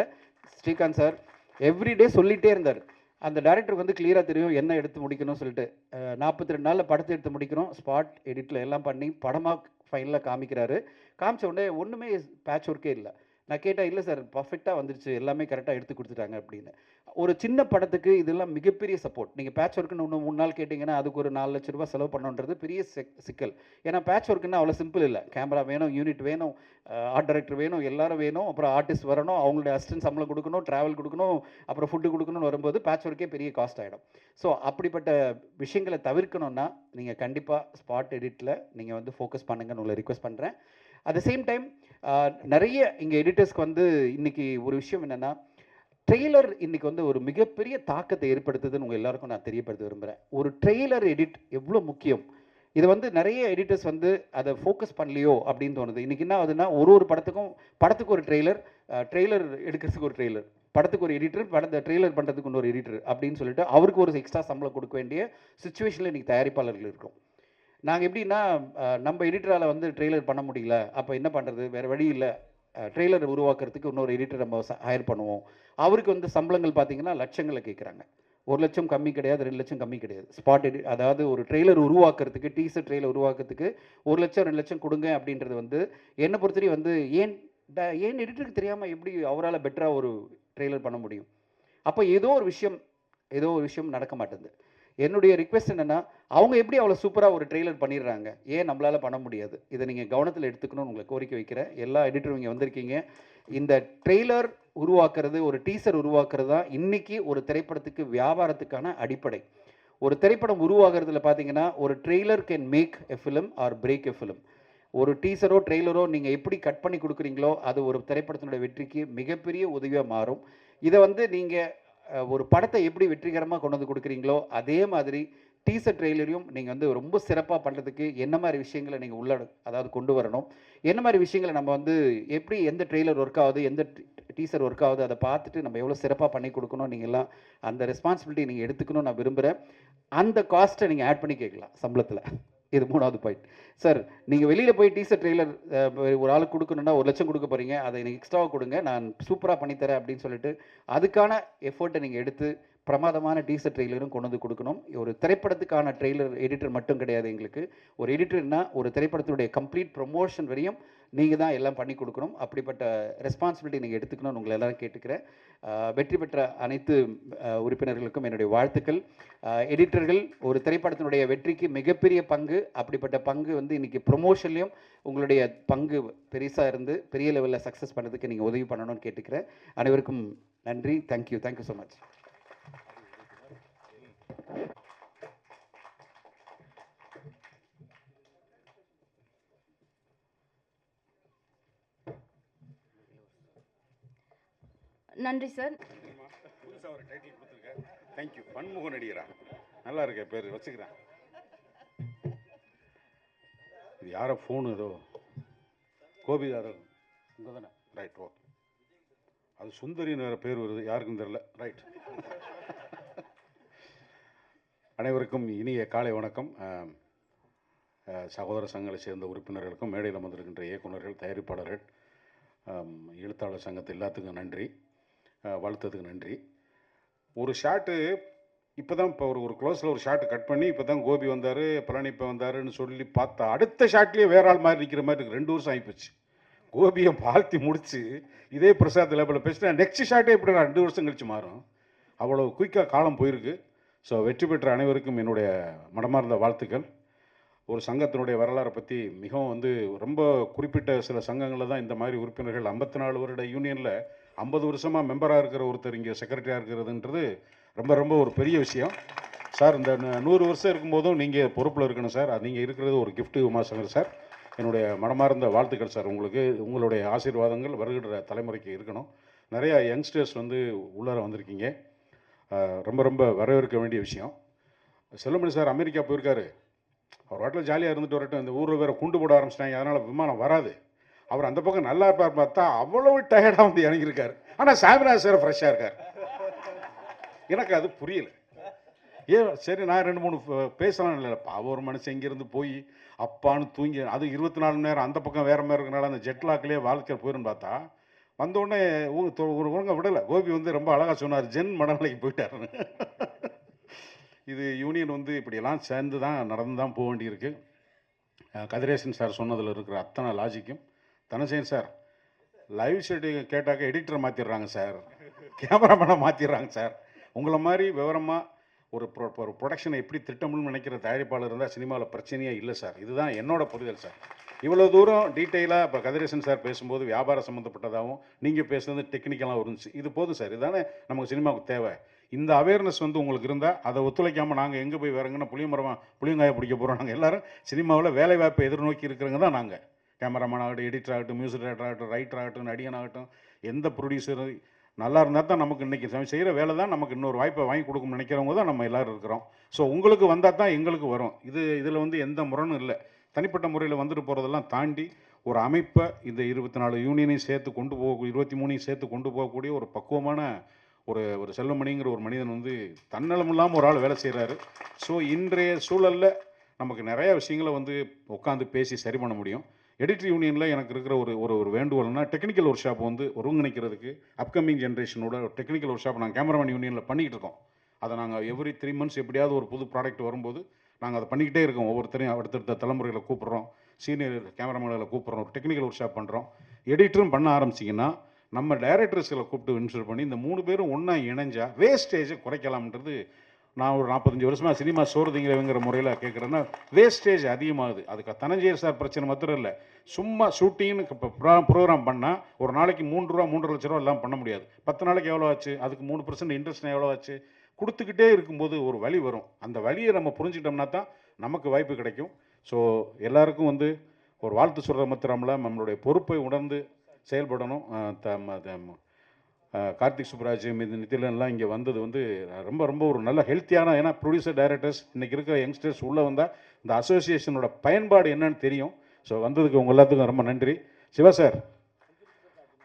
ஸ்ரீகாந்த் சார் எவ்ரிடே சொல்லிகிட்டே இருந்தார். அந்த டைரக்டருக்கு வந்து கிளியராக தெரியும் என்ன எடுத்து முடிக்கணும்னு சொல்லிட்டு. 42 நாளில் படத்தை எடுத்து முடிக்கிறோம், ஸ்பாட் எடிட்டில் எல்லாம் பண்ணி படமாக ஃபைனலாக காமிக்கிறாரு. காமிச்ச உடனே ஒன்றுமே பேட்ச் ஒர்க்கே இல்லை. நான் கேட்டேன், இல்லை சார் பர்ஃபெக்டாக வந்துருச்சு, எல்லாமே கரெக்டாக எடுத்து கொடுத்துட்டாங்க அப்படின்னு. ஒரு சின்ன படத்துக்கு இதெல்லாம் மிகப்பெரிய சப்போர்ட். நீங்கள் பேட்ச் ஒர்க்குன்னு இன்னும் 3 நாள் கேட்டிங்கன்னா அதுக்கு ஒரு 4 லட்ச ரூபா செலவு பண்ணணுன்றது பெரிய சிக்கல். ஏன்னா பேட்ச் ஒர்க்குன்னா அவ்வளோ சிம்பிள் இல்லை. கேமரா வேணும், யூனிட் வேணும், ஆர்ட் டைரக்டர் வேணும், எல்லாரும் வேணும், அப்புறம் ஆர்டிஸ்ட் வரணும், அவங்களுடைய அசிஸ்டன்ட் சம்பளம் கொடுக்கணும், ட்ராவல் கொடுக்கணும், அப்புறம் ஃபுட்டு கொடுக்கணும்னு வரும்போது பேட்ச் ஒர்க்கே பெரிய காஸ்ட் ஆகிடும். ஸோ அப்படிப்பட்ட விஷயங்களை தவிர்க்கணும்னா நீங்கள் கண்டிப்பாக ஸ்பாட் எடிட்டில் நீங்கள் வந்து ஃபோக்கஸ் பண்ணுங்கன்னு உங்களை ரிக்வெஸ்ட் பண்ணுறேன். அட் த சேம் டைம் நிறைய இங்கே எடிட்டர்ஸ்க்கு வந்து இன்றைக்கி ஒரு விஷயம் என்னென்னா, ட்ரெய்லர் இன்றைக்கி வந்து ஒரு மிகப்பெரிய தாக்கத்தை ஏற்படுத்துதுன்னு உங்கள் எல்லாருக்கும் நான் தெரியப்படுத்த விரும்புகிறேன். ஒரு ட்ரெய்லர் எடிட் எவ்வளோ முக்கியம், இதை வந்து நிறைய எடிட்டர்ஸ் வந்து அதை ஃபோக்கஸ் பண்ணலையோ அப்படின்னு தோணுது. இன்றைக்கி என்ன ஆகுதுன்னா, ஒரு படத்துக்கு ஒரு ட்ரெய்லர் எடுக்கிறதுக்கு ஒரு ட்ரெய்லர், படத்துக்கு ஒரு எடிட்டர், படத்தை ட்ரெய்லர் பண்ணுறதுக்கு இன்னொரு எடிட்டர் அப்படின்னு சொல்லிட்டு அவருக்கு ஒரு எக்ஸ்ட்ரா சம்பளம் கொடுக்க வேண்டிய சுச்சுவேஷனில் இன்றைக்கி தயாரிப்பாளர்கள் இருக்கும். நாங்கள் எப்படின்னா, நம்ம எடிட்டரால் வந்து ட்ரெய்லர் பண்ண முடியல, அப்போ என்ன பண்ணுறது, வேறு வழி இல்லை, ட்ரெய்லர் உருவாக்குறதுக்கு இன்னொரு எடிட்டர் நம்ம ஹையர் பண்ணுவோம். அவருக்கு வந்து சம்பளங்கள் பார்த்தீங்கன்னா லட்சங்களை கேட்குறாங்க. 1 லட்சம் கம்மி கிடையாது, 2 லட்சம் கம்மி கிடையாது. ஸ்பாட் எடிட், அதாவது ஒரு ட்ரெய்லர் உருவாக்குறதுக்கு, டீசர் ட்ரெய்லர் உருவாக்குறதுக்கு 1 லட்சம் 2 லட்சம் கொடுங்க அப்படின்றது வந்து என்னை பொறுத்தவரை வந்து ஏன் எடிட்டருக்கு தெரியாமல் எப்படி அவரால் பெட்டராக ஒரு ட்ரெய்லர் பண்ண முடியும்? அப்போ ஏதோ ஒரு விஷயம் நடக்க மாட்டேங்குது. என்னுடைய ரிக்வெஸ்ட் என்னென்னா, அவங்க எப்படி அவ்வளோ சூப்பராக ஒரு ட்ரெய்லர் பண்ணிடுறாங்க, ஏன் நம்மளால் பண்ண முடியாது? இதை நீங்கள் கவனத்தில் எடுத்துக்கணும்னு உங்களை கோரிக்கை வைக்கிறேன். எல்லா எடிட்டரும் இங்கே வந்திருக்கீங்க. இந்த ட்ரெய்லர் உருவாக்குறது, ஒரு டீசர் உருவாக்குறது தான் இன்றைக்கி ஒரு திரைப்படத்துக்கு வியாபாரத்துக்கான அடிப்படை. ஒரு திரைப்படம் உருவாகிறதுல பார்த்தீங்கன்னா, ஒரு trailer can make a film or break a film. ஒரு டீசரோ ட்ரெய்லரோ நீங்கள் எப்படி கட் பண்ணி கொடுக்குறீங்களோ அது ஒரு திரைப்படத்தினுடைய வெற்றிக்கு மிகப்பெரிய உதவியாக மாறும். இதை வந்து நீங்கள் ஒரு படத்தை எப்படி வெற்றிகரமாக கொண்டு வந்து கொடுக்குறீங்களோ அதே மாதிரி டீசர் ட்ரெய்லரையும் நீங்கள் வந்து ரொம்ப சிறப்பாக பண்ணுறதுக்கு என்ன மாதிரி விஷயங்களை நீங்கள் அதாவது கொண்டு வரணும், என்ன மாதிரி விஷயங்களை நம்ம வந்து எப்படி எந்த ட்ரெய்லர் ஒர்க் ஆகுது, எந்த டீசர் ஒர்க் ஆகுது, அதை பார்த்துட்டு நம்ம எவ்வளோ சிறப்பாக பண்ணி கொடுக்கணும், நீங்கள்லாம் அந்த ரெஸ்பான்சிபிலிட்டி நீங்கள் எடுத்துக்கணும்னு நான் விரும்புகிறேன். அந்த காஸ்ட்டை நீங்கள் ஆட் பண்ணி கேட்கலாம் சம்பளத்தில். இது 3வது பாயிண்ட். சார், நீங்கள் வெளியில் போய் டீசர் ட்ரெய்லர் ஒரு ஆளுக்கு கொடுக்கணுன்னா 1 லட்சம் கொடுக்க போகிறீங்க, அதை எனக்கு எக்ஸ்ட்ராவாக கொடுங்க, நான் சூப்பராக பண்ணித்தரேன் அப்படின்னு சொல்லிட்டு அதுக்கான எஃபர்ட்டை நீங்கள் எடுத்து பிரமாதமான டீசர் ட்ரெய்லரும் கொண்டு வந்து கொடுக்கணும். ஒரு திரைப்படத்துக்கான ட்ரெய்லர் எடிட்டர் மட்டும் கிடையாது எங்களுக்கு. ஒரு எடிட்டர்னா ஒரு திரைப்படத்தினுடைய கம்ப்ளீட் ப்ரொமோஷன் வரையும் நீங்கள் தான் எல்லாம் பண்ணி கொடுக்கணும். அப்படிப்பட்ட ரெஸ்பான்சிபிலிட்டி நீங்கள் எடுத்துக்கணும்னு உங்களை எல்லாரும் கேட்டுக்கிறேன். வெற்றி பெற்ற அனைத்து உறுப்பினர்களுக்கும் என்னுடைய வாழ்த்துக்கள். எடிட்டர்கள் ஒரு திரைப்படத்தினுடைய வெற்றிக்கு மிகப்பெரிய பங்கு. அப்படிப்பட்ட பங்கு வந்து இன்றைக்கி ப்ரொமோஷன்லேயும் உங்களுடைய பங்கு பெருசாக இருந்து பெரிய லெவலில் சக்ஸஸ் பண்ணுறதுக்கு நீங்கள் உதவி பண்ணணும்னு கேட்டுக்கிறேன். அனைவருக்கும் நன்றி. Thank you so much. நன்றி சார். புதுசாக ஒரு டைட்டில் கொடுத்துருக்கேன். தேங்க்யூ. பன்முக நடிகரா, நல்லா இருக்க பேர் வச்சுக்கிறேன். இது யாரோ ஃபோனு ஏதோ கோபிதாரன் உங்கள் தானே? Right, okay. அது சுந்தரின்னு வேறு பேர் வருது, யாருக்கும் தெரில. ரைட். அனைவருக்கும் இனிய காலை வணக்கம். சகோதர சங்கங்களை சேர்ந்த உறுப்பினர்களுக்கும் மேடையில் வந்திருக்கின்ற இயக்குநர்கள், தயாரிப்பாளர்கள், எழுத்தாளர் சங்கத்து எல்லாத்துக்கும் நன்றி. வாழ்த்ததுக்கு நன்றி. ஒரு ஷாட்டு இப்போ தான் ஒரு க்ளோஸில் ஒரு ஷாட்டு கட் பண்ணி இப்போ தான் கோபி வந்தார், பழனி இப்போ வந்தாருன்னு சொல்லி பார்த்தா அடுத்த ஷாட்லேயே வேற ஆள் மாதிரி நிற்கிற மாதிரி இருக்குது. 2 வருஷம் ஆகிப்போச்சு. கோபியை வாழ்த்தி முடித்து இதே பிரசாத் லேபில் பேசினா நெக்ஸ்ட் ஷாட்டே எப்படி 2 வருஷம் கழிச்சு மாறும். அவ்வளோ குயிக்காக காலம் போயிருக்கு. ஸோ வெற்றி பெற்ற அனைவருக்கும் என்னுடைய மனமார்ந்த வாழ்த்துக்கள். ஒரு சங்கத்தினுடைய வரலாறை பற்றி மிகவும் வந்து ரொம்ப குறிப்பிட்ட சில சங்கங்களில் தான் இந்த மாதிரி உறுப்பினர்கள் 54 வருட யூனியனில் 50 வருஷமாக மெம்பராக இருக்கிற ஒருத்தர் இங்கே செக்ரட்டரியாக இருக்கிறதுன்றது ரொம்ப ரொம்ப ஒரு பெரிய விஷயம். சார், இந்த 100 வருஷம் இருக்கும்போதும் நீங்கள் பொறுப்பில் இருக்கணும் சார். அது நீங்கள் இருக்கிறது ஒரு கிஃப்ட்டு உமாசங்கர் சார். என்னுடைய மனமார்ந்த வாழ்த்துக்கள் சார். உங்களுக்கு உங்களுடைய ஆசீர்வாதங்கள் வருகிற தலைமுறைக்கு இருக்கணும். நிறையா யங்ஸ்டர்ஸ் வந்து உள்ளார வந்திருக்கீங்க. ரொம்ப ரொம்ப வரவேற்க வேண்டிய விஷயம். செல்லுமணி சார் அமெரிக்கா போயிருக்காரு. அவர் வாட்டில் ஜாலியாக இருந்துட்டு வரட்டும். இந்த ஊரில் வேறு குண்டு போட ஆரம்பிச்சிட்டாங்க, அதனால் விமானம் வராது. அவர் அந்த பக்கம் நல்லா இருப்பார் பார்த்தா அவ்வளோ டயர்டாக வந்து இறங்கியிருக்காரு. ஆனால் சாமிநாத சார் ஃப்ரெஷ்ஷாக இருக்கார். எனக்கு அது புரியல. சரி, நான் 2-3 பேசலாம் இல்லை. ஒரு மனுஷன் இங்கேருந்து போய் அப்பான்னு தூங்கி அது 24 மணி நேரம் அந்த பக்கம் வேறு மாதிரி இருக்கனால அந்த ஜெட்லாக்லேயே வாழ்க்கை போயிடும் பார்த்தா வந்தோடனே ஒழுங்க விடலை. கோபி வந்து ரொம்ப அழகாக சொன்னார், ஜென் மனநிலைக்கு போயிட்டாருன்னு. இது யூனியன் வந்து இப்படியெல்லாம் சேர்ந்து தான் நடந்து தான் போக வேண்டியிருக்கு. கதிரேசன் சார் சொன்னதில் இருக்கிற அத்தனை லாஜிக்கும். தனசேன் சார், லைவ் ஷெட்யூல் கேட்டாக்க எடிட்டரை மாற்றிடுறாங்க சார், கேமராமேனை மாற்றிடுறாங்க சார். உங்களை மாதிரி விவரமாக ஒரு ப்ரொடக்ஷனை எப்படி திட்டமிடணும்னு நினைக்கிற தயாரிப்பாளர் இருந்தால் சினிமாவில் பிரச்சனையே இல்லை சார். இதுதான் என்னோட புரிதல் சார். இவ்வளோ தூரம் டீட்டெயிலாக இப்போ கதிரேசன் சார் பேசும்போது வியாபாரம் சம்மந்தப்பட்டதாகவும் நீங்கள் பேசுகிறது டெக்னிக்கலாகவும் இருந்துச்சு. இது போதும் சார். இதுதானே நமக்கு சினிமாவுக்கு தேவை. இந்த அவேர்னஸ் வந்து உங்களுக்கு இருந்தால் அதை ஒத்துழைக்காமல் நாங்கள் எங்கே போய் வேறங்கன்னா புளியங்காயை பிடிக்க போகிறோம். நாங்கள் எல்லோரும் சினிமாவில் வேலை வாய்ப்பை எதிர்நோக்கி இருக்கிறவங்க தான் நாங்கள். கேமராமேன் ஆகட்டும், எடிட்டர் ஆகட்டும், மியூசிக் டைரக்டர் ஆகட்டும், ரைட்டர் ஆகட்டும், நடிகன் ஆகட்டும், எந்த ப்ரொடியூசர் நல்லா இருந்தால் தான் நமக்கு இன்றைக்கி செய்கிற வேலை தான் நமக்கு இன்னொரு வாய்ப்பை வாங்கி கொடுக்கும்னு நினைக்கிறவங்க தான் நம்ம எல்லோரும் இருக்கிறோம். ஸோ உங்களுக்கு வந்தால் தான் எங்களுக்கு வரும். இதில் வந்து எந்த முரணும் இல்லை. தனிப்பட்ட முறையில் வந்துட்டு போகிறதெல்லாம் தாண்டி ஒரு அமைப்பை இந்த 24 யூனியனையும் சேர்த்து கொண்டு போக 23ஐயும் சேர்த்து கொண்டு போகக்கூடிய ஒரு பக்குவமான ஒரு செல்வமணிங்கிற ஒரு மனிதன் வந்து தன்னலம் இல்லாமல் ஒரு ஆள் வேலை செய்கிறாரு. ஸோ இன்றைய சூழலில் நமக்கு நிறையா விஷயங்களை வந்து உட்காந்து பேசி சரி பண்ண முடியும். எடிட்டர் யூனியனில் எனக்கு இருக்கிற ஒரு வேண்டுகோள்னா டெக்னிக்கல் ஒர்க் ஷாப் வந்து ஒருங்கிணைக்கிறதுக்கு அப்கமிங் ஜென்ரேஷனோட ஒரு டெக்னிக்கல் ஒர்க் ஷாப் நாங்கள் கேமராமேன் யூனியனில் பண்ணிக்கிட்டு இருக்கோம். அதை நாங்கள் எவ்ரி 3 months எப்படியாவது ஒரு புது ப்ராடக்ட் வரும்போது நாங்கள் அதை பண்ணிக்கிட்டே இருக்கோம். ஒவ்வொருத்தரையும் அடுத்தடுத்த தலைமுறைகளை கூப்பிட்றோம், சீனியர் கேமராமேன்களை கூப்பிட்றோம், ஒரு டெக்னிக்கல் ஒர்க் ஷாப் பண்ணுறோம். எடிட்டரும் பண்ண ஆரம்பிச்சிங்கன்னா நம்ம டைரக்டர்ஸ்களை கூப்பிட்டு இன்சூர் பண்ணி இந்த 3 பேரும் ஒன்றா இணைஞ்சால் வேஸ்டேஜை குறைக்கலாம்ன்றது நான் ஒரு 45 வருஷமாக சினிமா சோறுதிங்கிறவங்கிற முறையில் கேட்குறேன்னா வேஸ்டேஜ் அதிகமாகுது. அதுக்கு தனஞ்சயர் சார் பிரச்சனை மாத்திரம் இல்லை. சும்மா ஷூட்டிங்னு இப்போ ப்ரோக்ராம் பண்ணால் ஒரு நாளைக்கு 3 ரூபா 3.5 லட்ச ரூபா எல்லாம் பண்ண முடியாது. 10 நாளைக்கு எவ்வளோ ஆச்சு, அதுக்கு 3% இன்ட்ரெஸ்ட் எவ்வளோ ஆச்சு, கொடுத்துக்கிட்டே இருக்கும்போது ஒரு வழி வரும். அந்த வழியை நம்ம புரிஞ்சுக்கிட்டோம்னா தான் நமக்கு வாய்ப்பு கிடைக்கும். ஸோ எல்லாருக்கும் வந்து ஒரு வாழ்த்து சொல்கிற மாத்திரமில்ல நம்மளுடைய பொறுப்பை உணர்ந்து செயல்படணும். கார்த்திக் சுப்ராஜ் நிதிலன்லாம் இங்கே வந்தது வந்து ரொம்ப ரொம்ப ஒரு நல்ல ஹெல்த்தியான, ஏன்னா ப்ரொடியூசர் டைரக்டர்ஸ் இன்றைக்கி இருக்கிற யங்ஸ்டர்ஸ் உள்ளே வந்தால் இந்த அசோசியேஷனோட பயன்பாடு என்னன்னு தெரியும். ஸோ வந்ததுக்கு உங்கள் எல்லாத்துக்கும் ரொம்ப நன்றி. சிவா சார்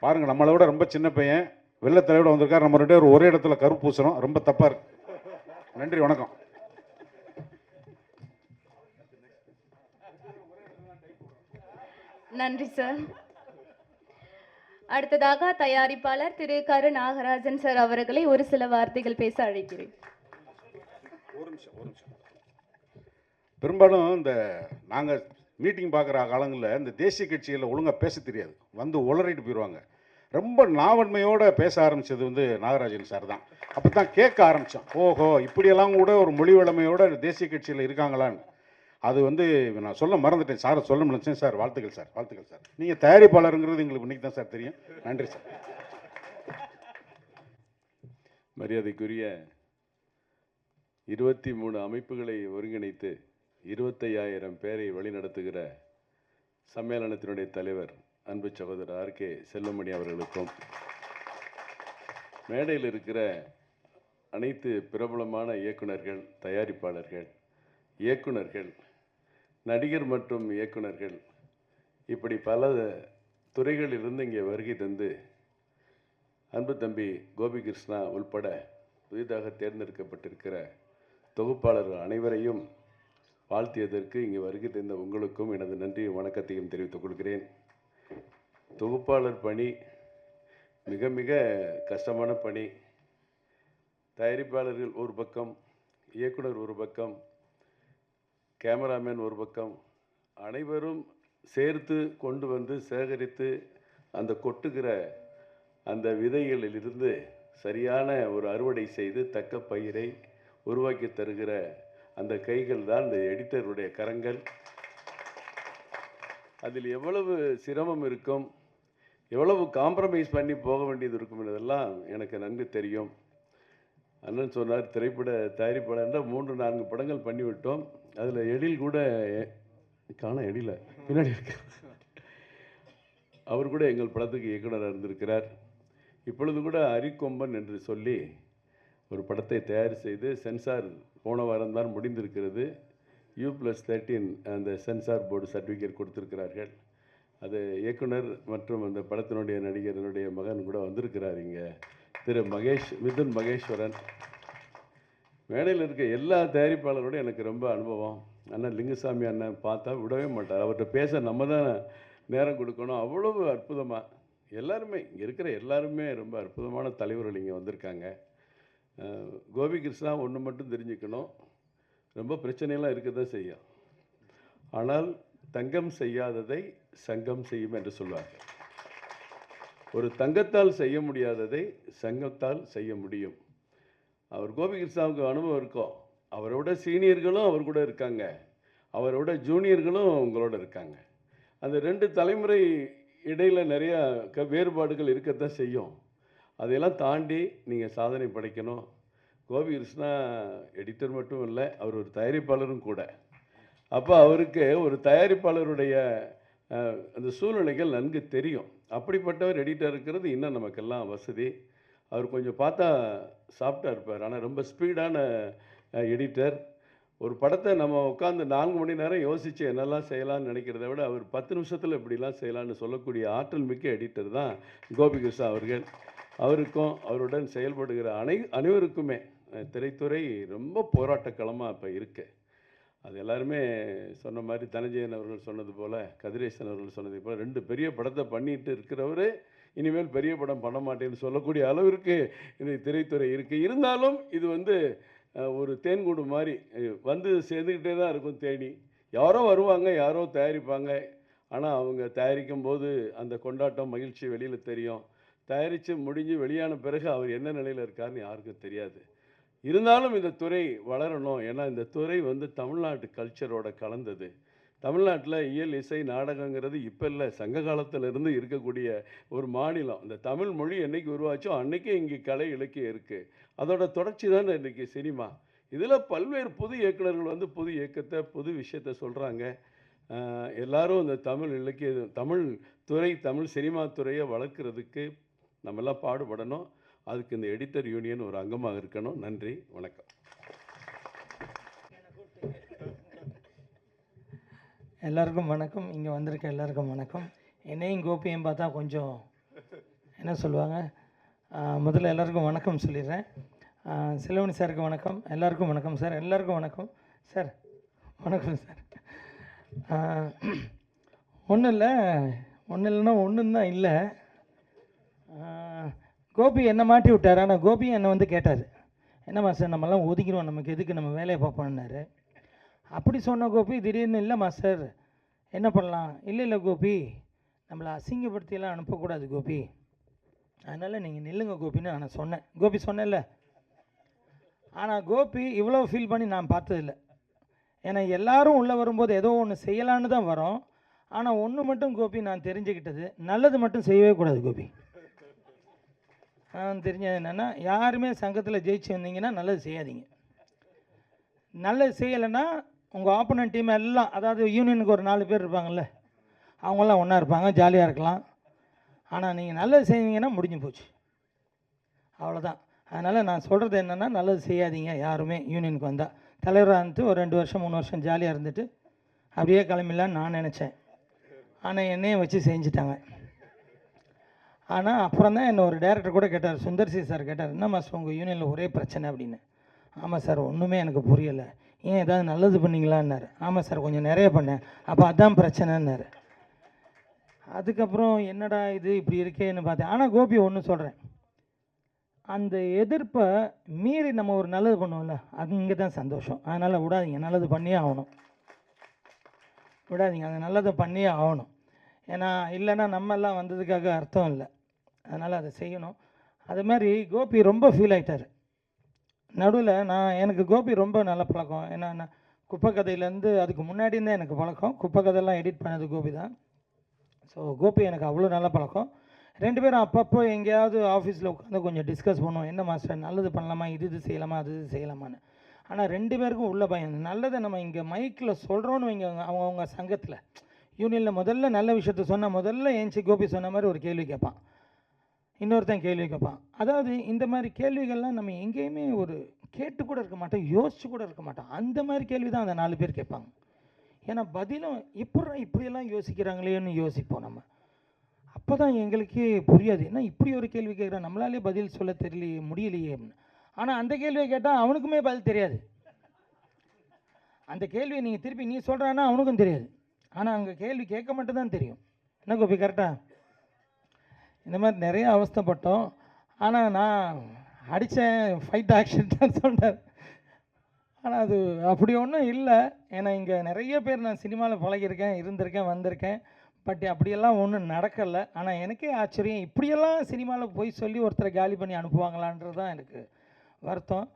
பாருங்கள், நம்மளை விட ரொம்ப சின்ன பையன் வெள்ளத்தலையோட வந்திருக்கார். நம்ம 2 பேரும் ஒரே இடத்துல கரு பூசுகிறோம், ரொம்ப தப்பாக இருக்கு. நன்றி, வணக்கம். நன்றி சார். அடுத்ததாக தயாரிப்பாளர் திரு கரு நாகராஜன் சார் அவர்களை ஒரு சில வார்த்தைகள் பேச அழைக்கிறேன். ஒரு நிமிஷம். பெரும்பாலும் இந்த நாங்கள் மீட்டிங் பார்க்குற காலங்களில் இந்த தேசிய கட்சியில் ஒழுங்காக பேச தெரியாது, வந்து உளறிட்டு போயிடுவாங்க. ரொம்ப நாவன்மையோடு பேச ஆரம்பித்தது வந்து நாகராஜன் சார் தான். அப்போ தான் கேட்க ஆரம்பித்தோம், ஓஹோ இப்படியெல்லாம் கூட ஒரு மொழி வளமையோட தேசிய கட்சியில் இருக்காங்களான்னு. அது வந்து நான் சொல்ல மறந்துட்டேன், சாரை சொல்ல நினச்சேன். சார் வாழ்த்துக்கள் சார், வாழ்த்துக்கள் சார். நீங்கள் தயாரிப்பாளருங்கிறது எங்களுக்கு இன்றைக்கி தான் சார் தெரியும். நன்றி சார். மரியாதைக்குரிய 23 அமைப்புகளை ஒருங்கிணைத்து 25,000 பேரை வழிநடத்துகிற சம்மேளனத்தினுடைய தலைவர் அன்பு சகோதரர் ஆர்கே செல்வமணி அவர்களுக்கும், மேடையில் இருக்கிற அனைத்து பிரபலமான இயக்குனர்கள், தயாரிப்பாளர்கள், இயக்குனர்கள், நடிகர் மற்றும் இயக்குனர்கள், இப்படி பல துறைகளிலிருந்து இங்கே வருகை தந்து அன்பு தம்பி கோபிகிருஷ்ணா உள்பட புதிதாக தேர்ந்தெடுக்கப்பட்டிருக்கிற தொகுப்பாளர்கள் அனைவரையும் வாழ்த்தியதற்கு இங்கே வருகை தந்த உங்களுக்கும் எனது நன்றியும் வணக்கத்தையும் தெரிவித்துக் கொள்கிறேன். தொகுப்பாளர் பணி மிக மிக கஷ்டமான பணி. தயாரிப்பாளர்கள் ஒரு பக்கம், இயக்குனர் ஒரு பக்கம், கேமராமேன் ஒரு பக்கம், அனைவரும் சேர்த்து கொண்டு வந்து சேகரித்து அந்த கொட்டுகிற அந்த விதைகளிலிருந்து சரியான ஒரு அறுவடை செய்து தக்க பயிரை உருவாக்கி தருகிற அந்த கைகள் தான் இந்த எடிட்டருடைய கரங்கள். அதில் எவ்வளவு சிரமம் இருக்கும், எவ்வளவு காம்ப்ரமைஸ் பண்ணி போக வேண்டியது இருக்கும் என்பதெல்லாம் எனக்கு நன்கு தெரியும். அண்ணன் சொன்னார், திரைப்பட தயாரிப்பாளர் 3-4 படங்கள் பண்ணிவிட்டோம், அதில் எழில் கூட எழில பின்னாடி இருக்க அவர் கூட எங்கள் படத்துக்கு இயக்குனராக இருந்திருக்கிறார். இப்பொழுது கூட அரிக்கொம்பன் என்று சொல்லி ஒரு படத்தை தயார் செய்து சென்சார் போன வாரம் தான் முடிந்திருக்கிறது. U+13 அந்த சென்சார் போர்டு சர்டிஃபிகேட் கொடுத்திருக்கிறார்கள். அது இயக்குனர் மற்றும் அந்த படத்தினுடைய நடிகரனுடைய மகன் கூட வந்திருக்கிறார் இங்கே, திரு மிதுன் மகேஸ்வரன். மேடையில் இருக்க எல்லா தயாரிப்பாளரோடும் எனக்கு ரொம்ப அனுபவம். அண்ணன் லிங்குசாமி அண்ணன் பார்த்தா விடவே மாட்டார், அவர்கிட்ட பேச நம்ம தான் நேரம் கொடுக்கணும். அவ்வளவு அற்புதமாக எல்லாருமே இங்கே இருக்கிற எல்லாருமே ரொம்ப அற்புதமான தலைவர்கள் இங்கே வந்திருக்காங்க. கோபிகிருஷ்ணா ஒன்று மட்டும் தெரிஞ்சுக்கணும், ரொம்ப பிரச்சனையெல்லாம் இருக்க தான் செய்யும், ஆனால் தங்கம் செய்யாததை சங்கம் செய்யும் என்று சொல்வார்கள். ஒரு தங்கத்தால் செய்ய முடியாததை சங்கத்தால் செய்ய முடியும். அவர் கோபிகிருஷ்ணாவுக்கு அனுபவம் இருக்கும். அவரோட சீனியர்களும் அவர் கூட இருக்காங்க, அவரோட ஜூனியர்களும் உங்களோட இருக்காங்க. அந்த 2 தலைமுறை இடையில் நிறையா வேறுபாடுகள் இருக்கத்தான் செய்யும். அதையெல்லாம் தாண்டி நீங்கள் சாதனை படைக்கணும். கோபிகிருஷ்ணா எடிட்டர் மட்டும் இல்லை, அவர் ஒரு தயாரிப்பாளரும் கூட. அப்போ அவருக்கு ஒரு தயாரிப்பாளருடைய அந்த சூழ்நிலைகள் நன்கு தெரியும். அப்படிப்பட்டவர் எடிட்டர் இருக்கிறது இன்னும் நமக்கெல்லாம் வசதி. அவர் கொஞ்சம் பார்த்தா சாஃப்டாக இருப்பார், ஆனால் ரொம்ப ஸ்பீடான எடிட்டர். ஒரு படத்தை நம்ம உட்காந்து 4 மணி நேரம் யோசித்து என்னெல்லாம் செய்யலாம்னு நினைக்கிறத விட அவர் 10 நிமிஷத்தில் இப்படிலாம் செய்யலான்னு சொல்லக்கூடிய ஆற்றல் மிக்க எடிட்டர் தான் கோபிகிருஷ்ணா அவர்கள். அவருக்கும் அவருடன் செயல்படுகிற அனைவருக்குமே திரைத்துறை ரொம்ப போராட்டக்களமாக இப்போ இருக்குது. அது எல்லாருமே சொன்ன மாதிரி தனஞ்சயன் அவர்கள் சொன்னது போல், கதிரேசன் அவர்கள் சொன்னது போல் 2 பெரிய படத்தை பண்ணிட்டு இருக்கிறவர் இனிமேல் பெரிய படம் பண்ண மாட்டேன்னு சொல்லக்கூடிய அளவிற்கு இந்த திரைத்துறை இருக்குது. இருந்தாலும் இது ஒரு தேன்கூடு மாதிரி வந்து சேர்ந்துக்கிட்டே தான் இருக்கும் தேடி. யாரோ வருவாங்க, யாரோ தயாரிப்பாங்க. ஆனால் அவங்க தயாரிக்கும் போது அந்த கொண்டாட்டம், மகிழ்ச்சி வெளியில் தெரியும். தயாரித்து முடிஞ்சு வெளியான பிறகு அவர் என்ன நிலையில் இருக்காருன்னு யாருக்கும் தெரியாது. இருந்தாலும் இந்த துறை வளரணும். ஏன்னா இந்த துறை தமிழ்நாட்டு கல்ச்சரோட கலந்தது. தமிழ்நாட்டில் இயல், இசை, நாடகங்கிறது இப்போ இல்லை, சங்க காலத்திலிருந்து இருக்கக்கூடிய ஒரு மாநிலம். இந்த தமிழ் மொழி என்றைக்கு உருவாச்சோ அன்றைக்கே இங்கே கலை இலக்கியம் இருக்குது. அதோட தொடர்ச்சி தான் இன்றைக்கி சினிமா. இதில் பல்வேறு புது இயக்குநர்கள் புது இயக்கத்தை, புது விஷயத்தை சொல்கிறாங்க. எல்லாரும் இந்த தமிழ் இலக்கிய, தமிழ் துறை, தமிழ் சினிமா துறையை வளர்க்குறதுக்கு நம்மெல்லாம் பாடுபடணும். அதுக்கு இந்த எடிட்டர் யூனியன் ஒரு அங்கமாக இருக்கணும். நன்றி, வணக்கம். எல்லாருக்கும் வணக்கம். இங்கே வந்திருக்க எல்லாருக்கும் வணக்கம். என்னையும் கோபியும் பார்த்தா கொஞ்சம் என்ன சொல்லுவாங்க, முதல்ல எல்லாருக்கும் வணக்கம் சொல்லிடுறேன். செல்வமணி சாருக்கு வணக்கம், எல்லாருக்கும் வணக்கம் சார், எல்லாருக்கும் வணக்கம் சார், வணக்கம் சார். ஒன்றும் இல்லைன்னா ஒன்றும் தான் இல்லை. கோபி என்னை மாட்டி விட்டார். ஆனால் கோபி என்னை வந்து கேட்டார், என்னம்மா சார் நம்மலாம் ஒதுக்கிடுவோம், நமக்கு எதுக்கு, நம்ம வேலையை பார்ப்போம்னாரு. அப்படி சொன்ன கோபி திடீர்னு இல்லைம்மா சார் என்ன பண்ணலாம், இல்லை கோபி நம்மளை அசிங்கப்படுத்தியெல்லாம் அனுப்பக்கூடாது கோபி, அதனால் நீங்கள் நில்லுங்க கோபின்னு நான் சொன்னேன். கோபி சொன்னேன்ல. ஆனால் கோபி இவ்வளோ ஃபீல் பண்ணி நான் பார்த்ததில்ல. ஏன்னா எல்லாரும் உள்ளே வரும்போது ஏதோ ஒன்று செய்யலான்னு தான் வரோம். ஆனால் ஒன்று மட்டும் கோபி நான் தெரிஞ்சுக்கிட்டது, நல்லது மட்டும் செய்யவே கூடாது கோபி. நான் தெரிஞ்சது என்னென்னா, யாருமே சங்கத்தில் ஜெயிச்சு வந்தீங்கன்னா நல்லது செய்யாதீங்க. நல்லது செய்யலைன்னா உங்கள் ஆப்போனன்ட் டீம் எல்லாம், அதாவது யூனியனுக்கு ஒரு 4 பேர் இருப்பாங்கள்ல, அவங்களாம் ஒன்றா இருப்பாங்க, ஜாலியாக இருக்கலாம். ஆனால் நீங்கள் நல்லது செய்வீங்கன்னா முடிஞ்சு போச்சு, அவ்வளோதான். அதனால் நான் சொல்கிறது என்னென்னா, நல்லது செய்யாதீங்க யாருமே. யூனியனுக்கு வந்தால் தலைவராக இருந்துட்டு ஒரு 2 வருஷம் 3 வருஷம் ஜாலியாக இருந்துட்டு அப்படியே கிளம்பிடலான்னு நான் நினச்சேன். ஆனால் என்னையும் வச்சு செஞ்சுட்டாங்க. ஆனால் அப்புறம் தான் என்ன ஒரு டைரக்டர் கூட கேட்டார், சுந்தர்சி சார் கேட்டார், என்ன மாஸ்டர் உங்கள் யூனியனில் ஒரே பிரச்சனை அப்படின்னு. ஆமாம் சார், ஒன்றுமே எனக்கு புரியலை, ஏன் ஏதாவது நல்லது பண்ணிங்களான்னாரு. ஆமாம் சார், கொஞ்சம் நிறைய பண்ணேன், அப்போ அதான் பிரச்சனைன்னாரு. அதுக்கப்புறம் என்னடா இது இப்படி இருக்கேன்னு பார்த்தேன். ஆனால் கோபி ஒன்று சொல்கிறேன், அந்த எதிர்ப்பை மீறி நம்ம ஒரு நல்லது பண்ணுவோம்ல, அது இங்கே தான் சந்தோஷம். அதனால் விடாதீங்க, நல்லது பண்ணியே ஆகணும், விடாதீங்க, அந்த நல்லதை பண்ணியே ஆகணும். ஏன்னா இல்லைன்னா நம்ம எல்லாம் வந்ததுக்காக அர்த்தம் இல்லை. அதனால் அதை செய்யணும். அது மாதிரி கோபி ரொம்ப ஃபீல் ஆகிட்டார் நடுவில். எனக்கு கோபி ரொம்ப நல்ல பழக்கம். ஏன்னா நான் குப்பை கதையிலேருந்து அதுக்கு முன்னாடி இருந்தே எனக்கு பழக்கம். குப்பை கதையெல்லாம் எடிட் பண்ணது கோபி தான். ஸோ கோபி எனக்கு அவ்வளோ நல்ல பழக்கம். 2 பேரும் அப்பப்போ எங்கேயாவது ஆஃபீஸில் உட்காந்து கொஞ்சம் டிஸ்கஸ் பண்ணுவோம், என்ன மாஸ்டர் நல்லது பண்ணலாமா, இது செய்யலாமா, அது செய்யலாமான்னு. ஆனால் 2 பேருக்கும் உள்ள பயம். நல்லதை நம்ம இங்கே மைக்கில் சொல்கிறோன்னு வைங்க, அவங்க சங்கத்தில் யூனியனில் முதல்ல நல்ல விஷயத்த சொன்னால் முதல்ல ஏஞ்சி கோபி சொன்ன மாதிரி ஒரு கேள்வி கேட்பான், இன்னொருத்தன் கேள்வி கேட்பான். அதாவது இந்த மாதிரி கேள்விகள்லாம் நம்ம எங்கேயுமே ஒரு கேட்டு கூட இருக்க மாட்டோம், யோசிச்சு கூட இருக்க மாட்டோம். அந்த மாதிரி கேள்வி தான் அந்த 4 பேர் கேட்பாங்க. ஏன்னா பதிலும் இப்படியெல்லாம் யோசிக்கிறாங்களேன்னு யோசிப்போம் நம்ம. அப்போ தான் எங்களுக்கே புரியாது, என்ன இப்படி ஒரு கேள்வி கேட்குறோம், நம்மளாலே பதில் சொல்ல தெரியலையே, முடியலையே அப்படின்னு. ஆனால் அந்த கேள்வியை கேட்டால் அவனுக்குமே பதில் தெரியாது. அந்த கேள்வியை நீங்கள் திருப்பி நீ சொல்கிறான்னா அவனுக்கும் தெரியாது. ஆனால் அங்கே கேள்வி கேட்க மட்டும் தான் தெரியும். என்ன கோபி கரெக்டாக? இந்த மாதிரி நிறைய அவஸ்தைப்பட்டோம். ஆனால் நான் அடித்தேன், ஃபைட் ஆக்ஷன் தான் சொன்னார். ஆனால் அது அப்படி ஒன்றும் இல்லை. ஏன்னா இங்கே நிறைய பேர் நான் சினிமாவில் பழகியிருக்கேன், இருந்திருக்கேன், வந்திருக்கேன். பட் அப்படியெல்லாம் ஒன்றும் நடக்கலை. ஆனால் எனக்கே ஆச்சரியம், இப்படியெல்லாம் சினிமாவில் போய் சொல்லி ஒருத்தரை காலி பண்ணி அனுப்புவாங்களான்றது தான் எனக்கு வருத்தம்.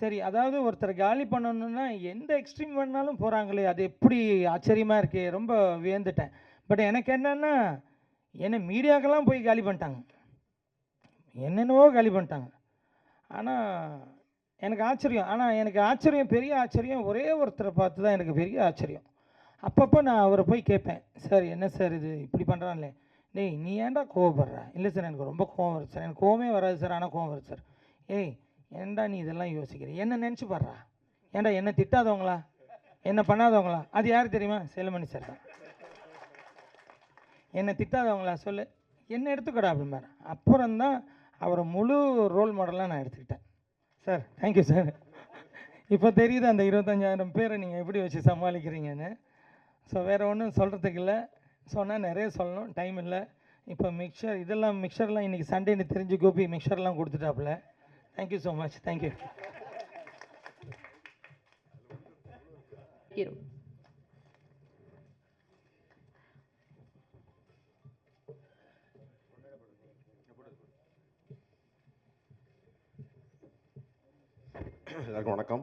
சரி, அதாவது ஒருத்தரை காலி பண்ணணுன்னா எந்த எக்ஸ்ட்ரீம் வேணாலும் போகிறாங்களே, அது எப்படி ஆச்சரியமாக இருக்கே, ரொம்ப வியந்துட்டேன். பட் எனக்கு என்னென்னா, என்னை மீடியாக்கெல்லாம் போய் காலி பண்ணிட்டாங்க, என்னென்னவோ காலி பண்ணிட்டாங்க. ஆனால் எனக்கு ஆச்சரியம். ஆனால் எனக்கு ஆச்சரியம், பெரிய ஆச்சரியம் ஒரே ஒருத்தரை பார்த்து தான் எனக்கு பெரிய ஆச்சரியம். அப்பப்போ நான் அவரை போய் கேட்பேன், சார் என்ன சார் இது இப்படி பண்ணுறான்லே, டேய் நீ ஏன்டா கோவப்படுற? இல்லை சார் எனக்கு ரொம்ப கோவம் வருது சார். எனக்கு கோவமே வராது சார், ஆனால் கோவம் வருது சார். ஏய் ஏன்டா நீ இதெல்லாம் யோசிக்கிற, என்ன நினச்சி பாடுறா, ஏன்டா என்ன திட்டாதவங்களா, என்ன பண்ணாதவங்களா? அது யார் தெரியுமா? செல்வமணி சார் தான். என்னை திட்டாதவங்களா சொல்லு, என்ன எடுத்துக்கடா அப்படிம்பாரு. அப்புறம்தான் அவரை முழு ரோல் மாடலாக நான் எடுத்துக்கிட்டேன். Sir thank you sir. இப்போ தெரியுது அந்த 25,000 பேரை நீங்கள் எப்படி வச்சு சமாளிக்கிறீங்கன்னு. ஸோ வேறு ஒன்றும் சொல்கிறதுக்கு இல்லை, சொன்னால் நிறைய சொல்லணும், டைம் இல்லை. இப்போ மிக்சர்லாம் இன்றைக்கி சண்டேன்னு தெரிஞ்சு கோபி மிக்சர்லாம் கொடுத்துட்டாப்புல. Thank you so much, thank you. எல்லாருக்கும் வணக்கம்.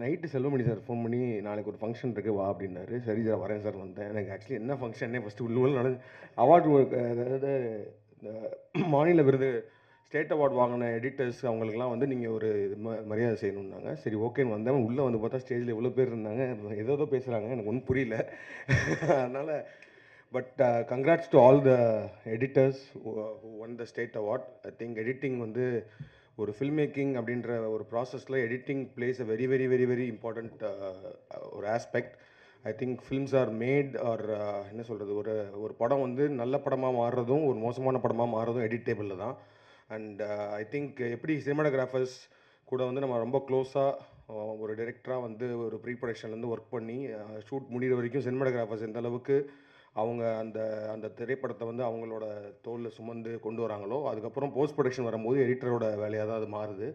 நைட்டு செல்வமணி சார் ஃபோன் பண்ணி நாளைக்கு ஒரு ஃபங்க்ஷன் இருக்குது வா அப்படின்னாரு. சரி சார் வரேன் சார் வந்தேன். எனக்கு ஆக்சுவலி என்ன ஃபங்க்ஷன்னே ஃபஸ்ட்டு உள்ள நடந்து அவார்டு, அதாவது இந்த மாநில விருது ஸ்டேட் அவார்டு வாங்கின எடிட்டர்ஸ் அவங்களுக்குலாம் வந்து நீங்கள் ஒரு மரியாதை செய்யணுன்னாங்க. சரி ஓகேன்னு வந்தேன். உள்ளே வந்து பார்த்தா ஸ்டேஜில் எவ்வளோ பேர் இருந்தாங்க, ஏதோ பேசுகிறாங்க, எனக்கு ஒன்றும் புரியல. அதனால் but congrats to all the editors who won the state award. I think editing வந்து ஒரு ஃபில்ம் மேக்கிங் அப்படின்ற ஒரு ப்ராசஸில் editing place a very very very very important ஒரு aspect. I think films R mat R என்ன சொல்கிறது, ஒரு படம் வந்து நல்ல படமாக மாறுறதும் ஒரு மோசமான படமாக மாறுறதும் எடிட் டேபிளில் தான். அண்ட் ஐ திங்க் எப்படி சினிமாட்டோகிராஃபர்ஸ் கூட வந்து நம்ம ரொம்ப க்ளோஸாக ஒரு டைரக்டராக வந்து ஒரு ப்ரீ ப்ரொடக்ஷன்லேருந்து ஒர்க் பண்ணி ஷூட் முடிகிற வரைக்கும் சினிமாட்டோகிராஃபர்ஸ் எந்த அளவுக்கு அவங்க அந்த திரைப்படத்தை வந்து அவங்களோட தோளில் சுமந்து கொண்டு வராங்களோ, அதுக்கப்புறம் போஸ்ட் ப்ரொடக்ஷன் வரும்போது எடிட்டரோட வேலையாக தான் அது மாறுது.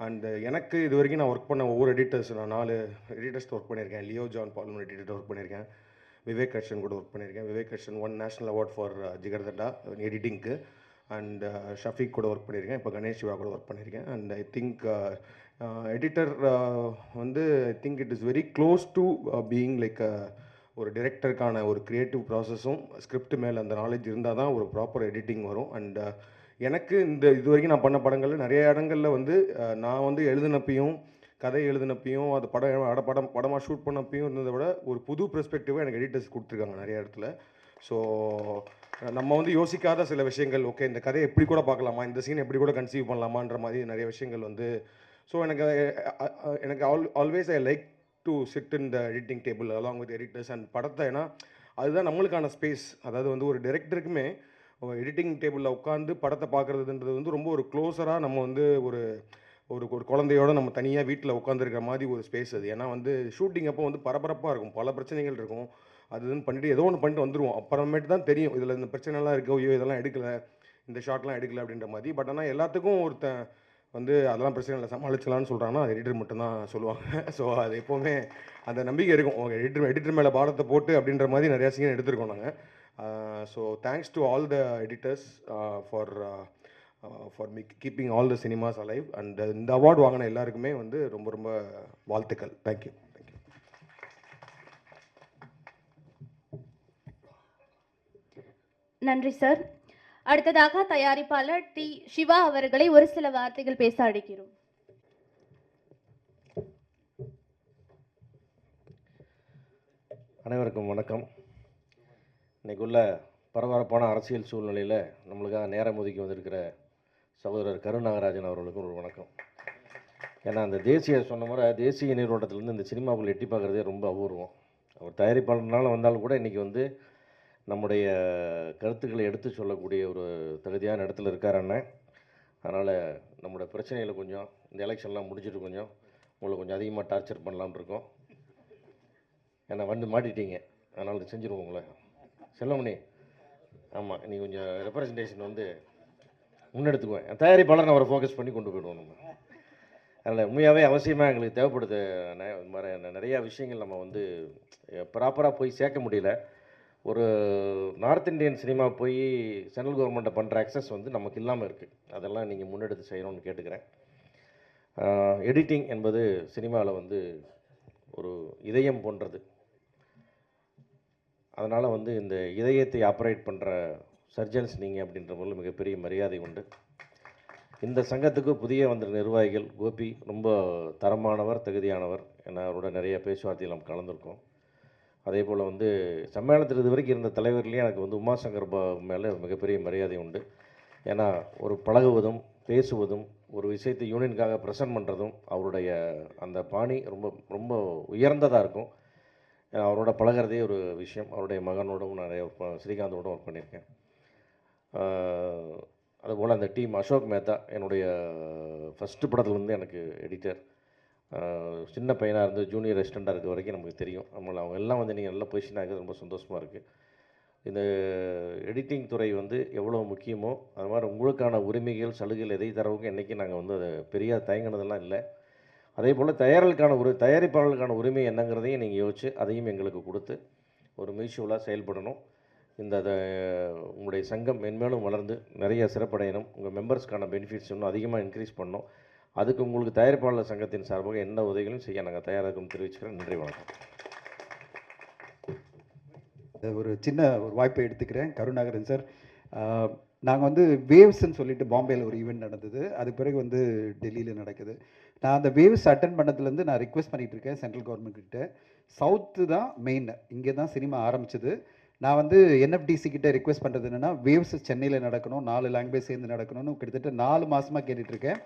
அண்ட் எனக்கு இது வரைக்கும் நான் ஒர்க் பண்ண ஒவ்வொரு எடிட்டர்ஸ், நான் 4 எடிட்டர்ஸ் ஒர்க் பண்ணியிருக்கேன். லியோ ஜான் பால்மன் எடிட்டர் ஒர்க் பண்ணியிருக்கேன். விவேக் கிருஷ்ணன் கூட ஒர்க் பண்ணியிருக்கேன். Vivek Krishnan 1 national award for Jigarthanda எடிட்டிங்க்கு. அண்ட் ஷஃபீக் கூட ஒர்க் பண்ணியிருக்கேன். இப்போ கணேஷ் சிவா கூட ஒர்க் பண்ணியிருக்கேன். அண்ட் ஐ திங்க் எடிட்டர் வந்து I think it is very close to being like ஒரு டிரெக்டருக்கான ஒரு க்ரியேட்டிவ் ப்ராசஸும் ஸ்கிரிப்ட் மேலே அந்த நாலேஜ் இருந்தால் தான் ஒரு ப்ராப்பர் எடிட்டிங் வரும். அண்ட் எனக்கு இது வரைக்கும் நான் பண்ண படங்களில் நிறைய இடங்களில் வந்து நான் வந்து எழுதினப்பையும் கதை எழுதினப்பையும் அது படமாக ஷூட் பண்ணப்பையும் இருந்ததை விட ஒரு புது பெர்ஸ்பெக்டிவாக எனக்கு எடிட்டர்ஸ் கொடுத்துருக்காங்க நிறைய இடத்துல. ஸோ நம்ம வந்து யோசிக்காத சில விஷயங்கள், ஓகே இந்த கதையை எப்படி கூட பார்க்கலாமா, இந்த சீன் எப்படி கூட கன்சீவ் பண்ணலாமான்ற மாதிரி நிறைய விஷயங்கள் வந்து. ஸோ எனக்கு always I like to sit in the editing table along with editors and படத்தை. ஏன்னா அதுதான் நம்மளுக்கான ஸ்பேஸ். அதாவது வந்து ஒரு டைரக்டருக்குமே எடிட்டிங் டேபிளில் உட்காந்து படத்தை பார்க்குறதுன்றது வந்து ரொம்ப ஒரு க்ளோஸராக நம்ம வந்து ஒரு ஒரு குழந்தையோட நம்ம தனியாக வீட்டில் உட்காந்துருக்கிற மாதிரி ஒரு ஸ்பேஸ் அது. ஏன்னா வந்து ஷூட்டிங் அப்போ வந்து பரபரப்பாக இருக்கும், பல பிரச்சனைகள் இருக்கும். அதுன்னு பண்ணிட்டு ஏதோ ஒன்று பண்ணிட்டு வந்துடுவோம். அப்புறமேட்டு தான் தெரியும் இதில் இந்த பிரச்சனைலாம் இருக்கோ, ஐயோ இதெல்லாம் எடுக்கலை, இந்த ஷாட்லாம் எடுக்கலை அப்படின்ற மாதிரி. பட் ஆனால் எல்லாத்துக்கும் ஒருத்தன் வந்து அதெல்லாம் பிரச்சனை இல்லை சமாளிச்சலான்னு சொல்கிறாங்கன்னா அது எடிட்டர் மட்டும்தான் சொல்லுவாங்க. ஸோ அது எப்போவுமே அந்த நம்பிக்கை இருக்கும். எடிட்டர் மேலே பாரத்தை போட்டு அப்படின்ற மாதிரி நிறையா சீன் எடுத்திருக்கோம் நாங்கள். So thanks to all the editors for keeping all the cinemas alive. And இந்த அவார்டு வாங்கின எல்லாருக்குமே வந்து ரொம்ப ரொம்ப வாழ்த்துக்கள். தேங்க்யூ. நன்றி சார். அடுத்ததாக தயாரிப்பாளர் டி சிவா அவர்களை ஒரு சில வார்த்தைகள் பேச அழைக்கிறோம். அனைவருக்கும் வணக்கம். இன்றைக்குள்ள பரபரப்பான அரசியல் சூழ்நிலையில் நம்மளுக்காக நேரம் ஒதுக்கி வந்திருக்கிற சகோதரர் கருநாகராஜன் அவர்களுக்கும் ஒரு வணக்கம். ஏன்னா அந்த சொன்ன முறை தேசிய நீரோட்டத்திலேருந்து இந்த சினிமாவுக்குள்ள எட்டி பார்க்குறதே ரொம்ப அபூர்வம். அவர் தயாரிப்பாளர்னால வந்தாலும் கூட இன்றைக்கி வந்து நம்முடைய கருத்துக்களை எடுத்து சொல்லக்கூடிய ஒரு தகுதியான இடத்துல இருக்கார் அண்ணன். அதனால் நம்மளோட பிரச்சனைகளை கொஞ்சம் இந்த எலெக்ஷன்லாம் முடிச்சுட்டு கொஞ்சம் உங்களை கொஞ்சம் அதிகமாக டார்ச்சர் பண்ணலாம்னு இருக்கோம். ஏன்னா வந்து மாட்டிட்டீங்க, அதனால் அதை செஞ்சுருவோம் உங்களை. செல்லமணி, ஆமாம் நீ கொஞ்சம் ரெப்ரசன்டேஷன் வந்து முன்னெடுத்துக்குவேன். தயாரிப்பாளர் அவரை ஃபோக்கஸ் பண்ணி கொண்டு போயிடுவோம் நம்ம. அதில் உண்மையாகவே அவசியமாக எங்களுக்கு தேவைப்படுது. நிறையா விஷயங்கள் நம்ம வந்து ப்ராப்பராக போய் சேர்க்க முடியல. ஒரு நார்த் இந்தியன் சினிமா போய் சென்ட்ரல் கவர்மெண்ட்டை பண்ணுற அக்சஸ் வந்து நமக்கு இல்லாமல் இருக்குது. அதெல்லாம் நீங்கள் முன்னெடுத்து செய்யணும்னு கேட்டுக்கிறேன். எடிட்டிங் என்பது சினிமாவில் வந்து ஒரு இதயம் போன்றது. அதனால் வந்து இந்த இதயத்தை ஆப்ரேட் பண்ணுற சர்ஜன்ஸ் நீங்கள் அப்படின்ற போது மிகப்பெரிய மரியாதை உண்டு. இந்த சங்கத்துக்கு புதிய வந்த நிர்வாகிகள் கோபி ரொம்ப தரமானவர், தகுதியானவர். ஏன்னா அவரோட நிறைய பேச்சுவார்த்தைகள் நம்ம கலந்துருக்கோம். அதே போல் வந்து சம்மேளனத்தில் இது வரைக்கும் இருந்த தலைவர்களையும் எனக்கு வந்து உமாசங்கர் மேலே மிகப்பெரிய மரியாதை உண்டு. ஏன்னா ஒரு பழகுவதும் பேசுவதும் ஒரு விஷயத்தை யூனியனுக்காக ப்ரெசென்ட் பண்ணுறதும் அவருடைய அந்த பாணி ரொம்ப ரொம்ப உயர்ந்ததாக இருக்கும். அவரோட பழகிறதே ஒரு விஷயம். அவருடைய மகனோடவும் நிறைய ஸ்ரீகாந்தோடும் ஒர்க் பண்ணியிருக்கேன். அதுபோல் அந்த டீம் அசோக் மேத்தா என்னுடைய ஃபஸ்ட்டு படத்துலேருந்து எனக்கு எடிட்டர். சின்ன பையனாக இருந்து ஜூனியர் ரெசிடெண்ட்டாக இருக்க வரைக்கும் நமக்கு தெரியும். அவங்க எல்லாம் வந்து நீங்கள் நல்ல பொசிஷனாக இருக்கிறது ரொம்ப சந்தோஷமாக இருக்குது. இந்த எடிட்டிங் துறை வந்து எவ்வளோ முக்கியமோ அது மாதிரி உங்களுக்கான உரிமைகள் சலுகைகள் எதை தரவுக்கு என்றைக்கும் நாங்கள் வந்து அதை பெரிய தயங்கினதெல்லாம் இல்லை. அதே போல் தயாரிப்பாளர்களுக்கான உரிமை என்னங்கிறதையும் நீங்கள் யோசிச்சு அதையும் எங்களுக்கு கொடுத்து ஒரு மியூச்சுவலாக செயல்படணும். உங்களுடைய சங்கம் மென்மேலும் வளர்ந்து நிறைய சிறப்படையணும். உங்கள் மெம்பர்ஸ்க்கான பெனிஃபிட்ஸ் இன்னும் அதிகமாக இன்க்ரீஸ் பண்ணணும். அதுக்கு உங்களுக்கு தயாரிப்பாளர் சங்கத்தின் சார்பாக என்ன உதவிகளும் செய்ய நாங்கள் தயாராக தெரிவிச்சுக்கிறேன். நன்றி, வணக்கம். ஒரு சின்ன ஒரு வாய்ப்பை எடுத்துக்கிறேன். கருணாகரன் சார், நாங்கள் வந்து வேவ்ஸ்ன்னு சொல்லிட்டு பாம்பேயில் ஒரு ஈவெண்ட் நடந்தது. அது பிறகு வந்து டெல்லியில் நடக்குது. நான் அந்த வேவ்ஸ் அட்டன் பண்ணதுலேருந்து நான் ரிக்வெஸ்ட் பண்ணிகிட்டு இருக்கேன் சென்ட்ரல் கவர்மெண்ட் கிட்ட. சவுத்து தான் மெயின், இங்கே தான் சினிமா ஆரம்பிச்சது. நான் வந்து என்எஃப்டிசி கிட்ட ரிக்வெஸ்ட் பண்ணுறது என்னென்னா வேவ்ஸ் சென்னையில் நடக்கணும், 4 லாங்குவேஜ் சேர்ந்து நடக்கணும்னு கிட்டத்தட்ட 4 மாதமாக கேட்டுட்ருக்கேன்.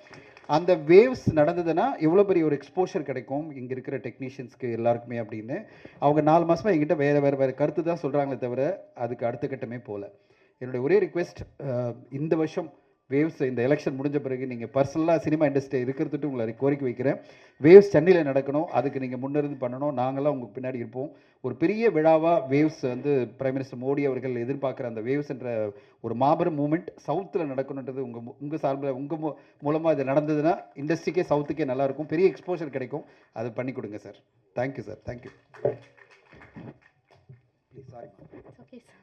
அந்த வேவ்ஸ் நடந்ததுன்னா எவ்வளோ பெரிய ஒரு எக்ஸ்போஷர் கிடைக்கும் இங்கே இருக்கிற டெக்னீஷியன்ஸ்க்கு எல்லாருக்குமே அப்படின்னு அவங்க 4 மாதமாக எங்கிட்ட வேறு கருத்து தான் சொல்கிறாங்களே தவிர அதுக்கு அடுத்த கட்டமே போகல. என்னுடைய ஒரே ரிக்வெஸ்ட், இந்த வருஷம் வேவ்ஸ் இந்த எலெக்ஷன் முடிஞ்ச பிறகு நீங்கள் பர்சனலாக சினிமா இண்டஸ்ட்ரி இருக்கிறதுட்டு உங்களை கோரிக்கை வைக்கிறேன். வேவ்ஸ் சென்னையில் நடக்கணும், அதுக்கு நீங்கள் முன்னிருந்து பண்ணணும், நாங்களாம் உங்களுக்கு பின்னாடி இருப்போம். ஒரு பெரிய விழாவாக வேவ்ஸ் வந்து பிரைம் மினிஸ்டர் மோடி அவர்கள் எதிர்பார்க்குற அந்த வேவ்ஸ் என்ற ஒரு மாபெரும் மூமெண்ட் சவுத்தில் நடக்கணுன்றது உங்கள் சார்பில் உங்கள் மூலமாக இது நடந்ததுன்னா இண்டஸ்ட்ரிக்கே சவுத்துக்கே நல்லாயிருக்கும், பெரிய எக்ஸ்போஷர் கிடைக்கும். அது பண்ணி கொடுங்க sir. Thank you sir, thank you. Please. Sorry. Okay sir.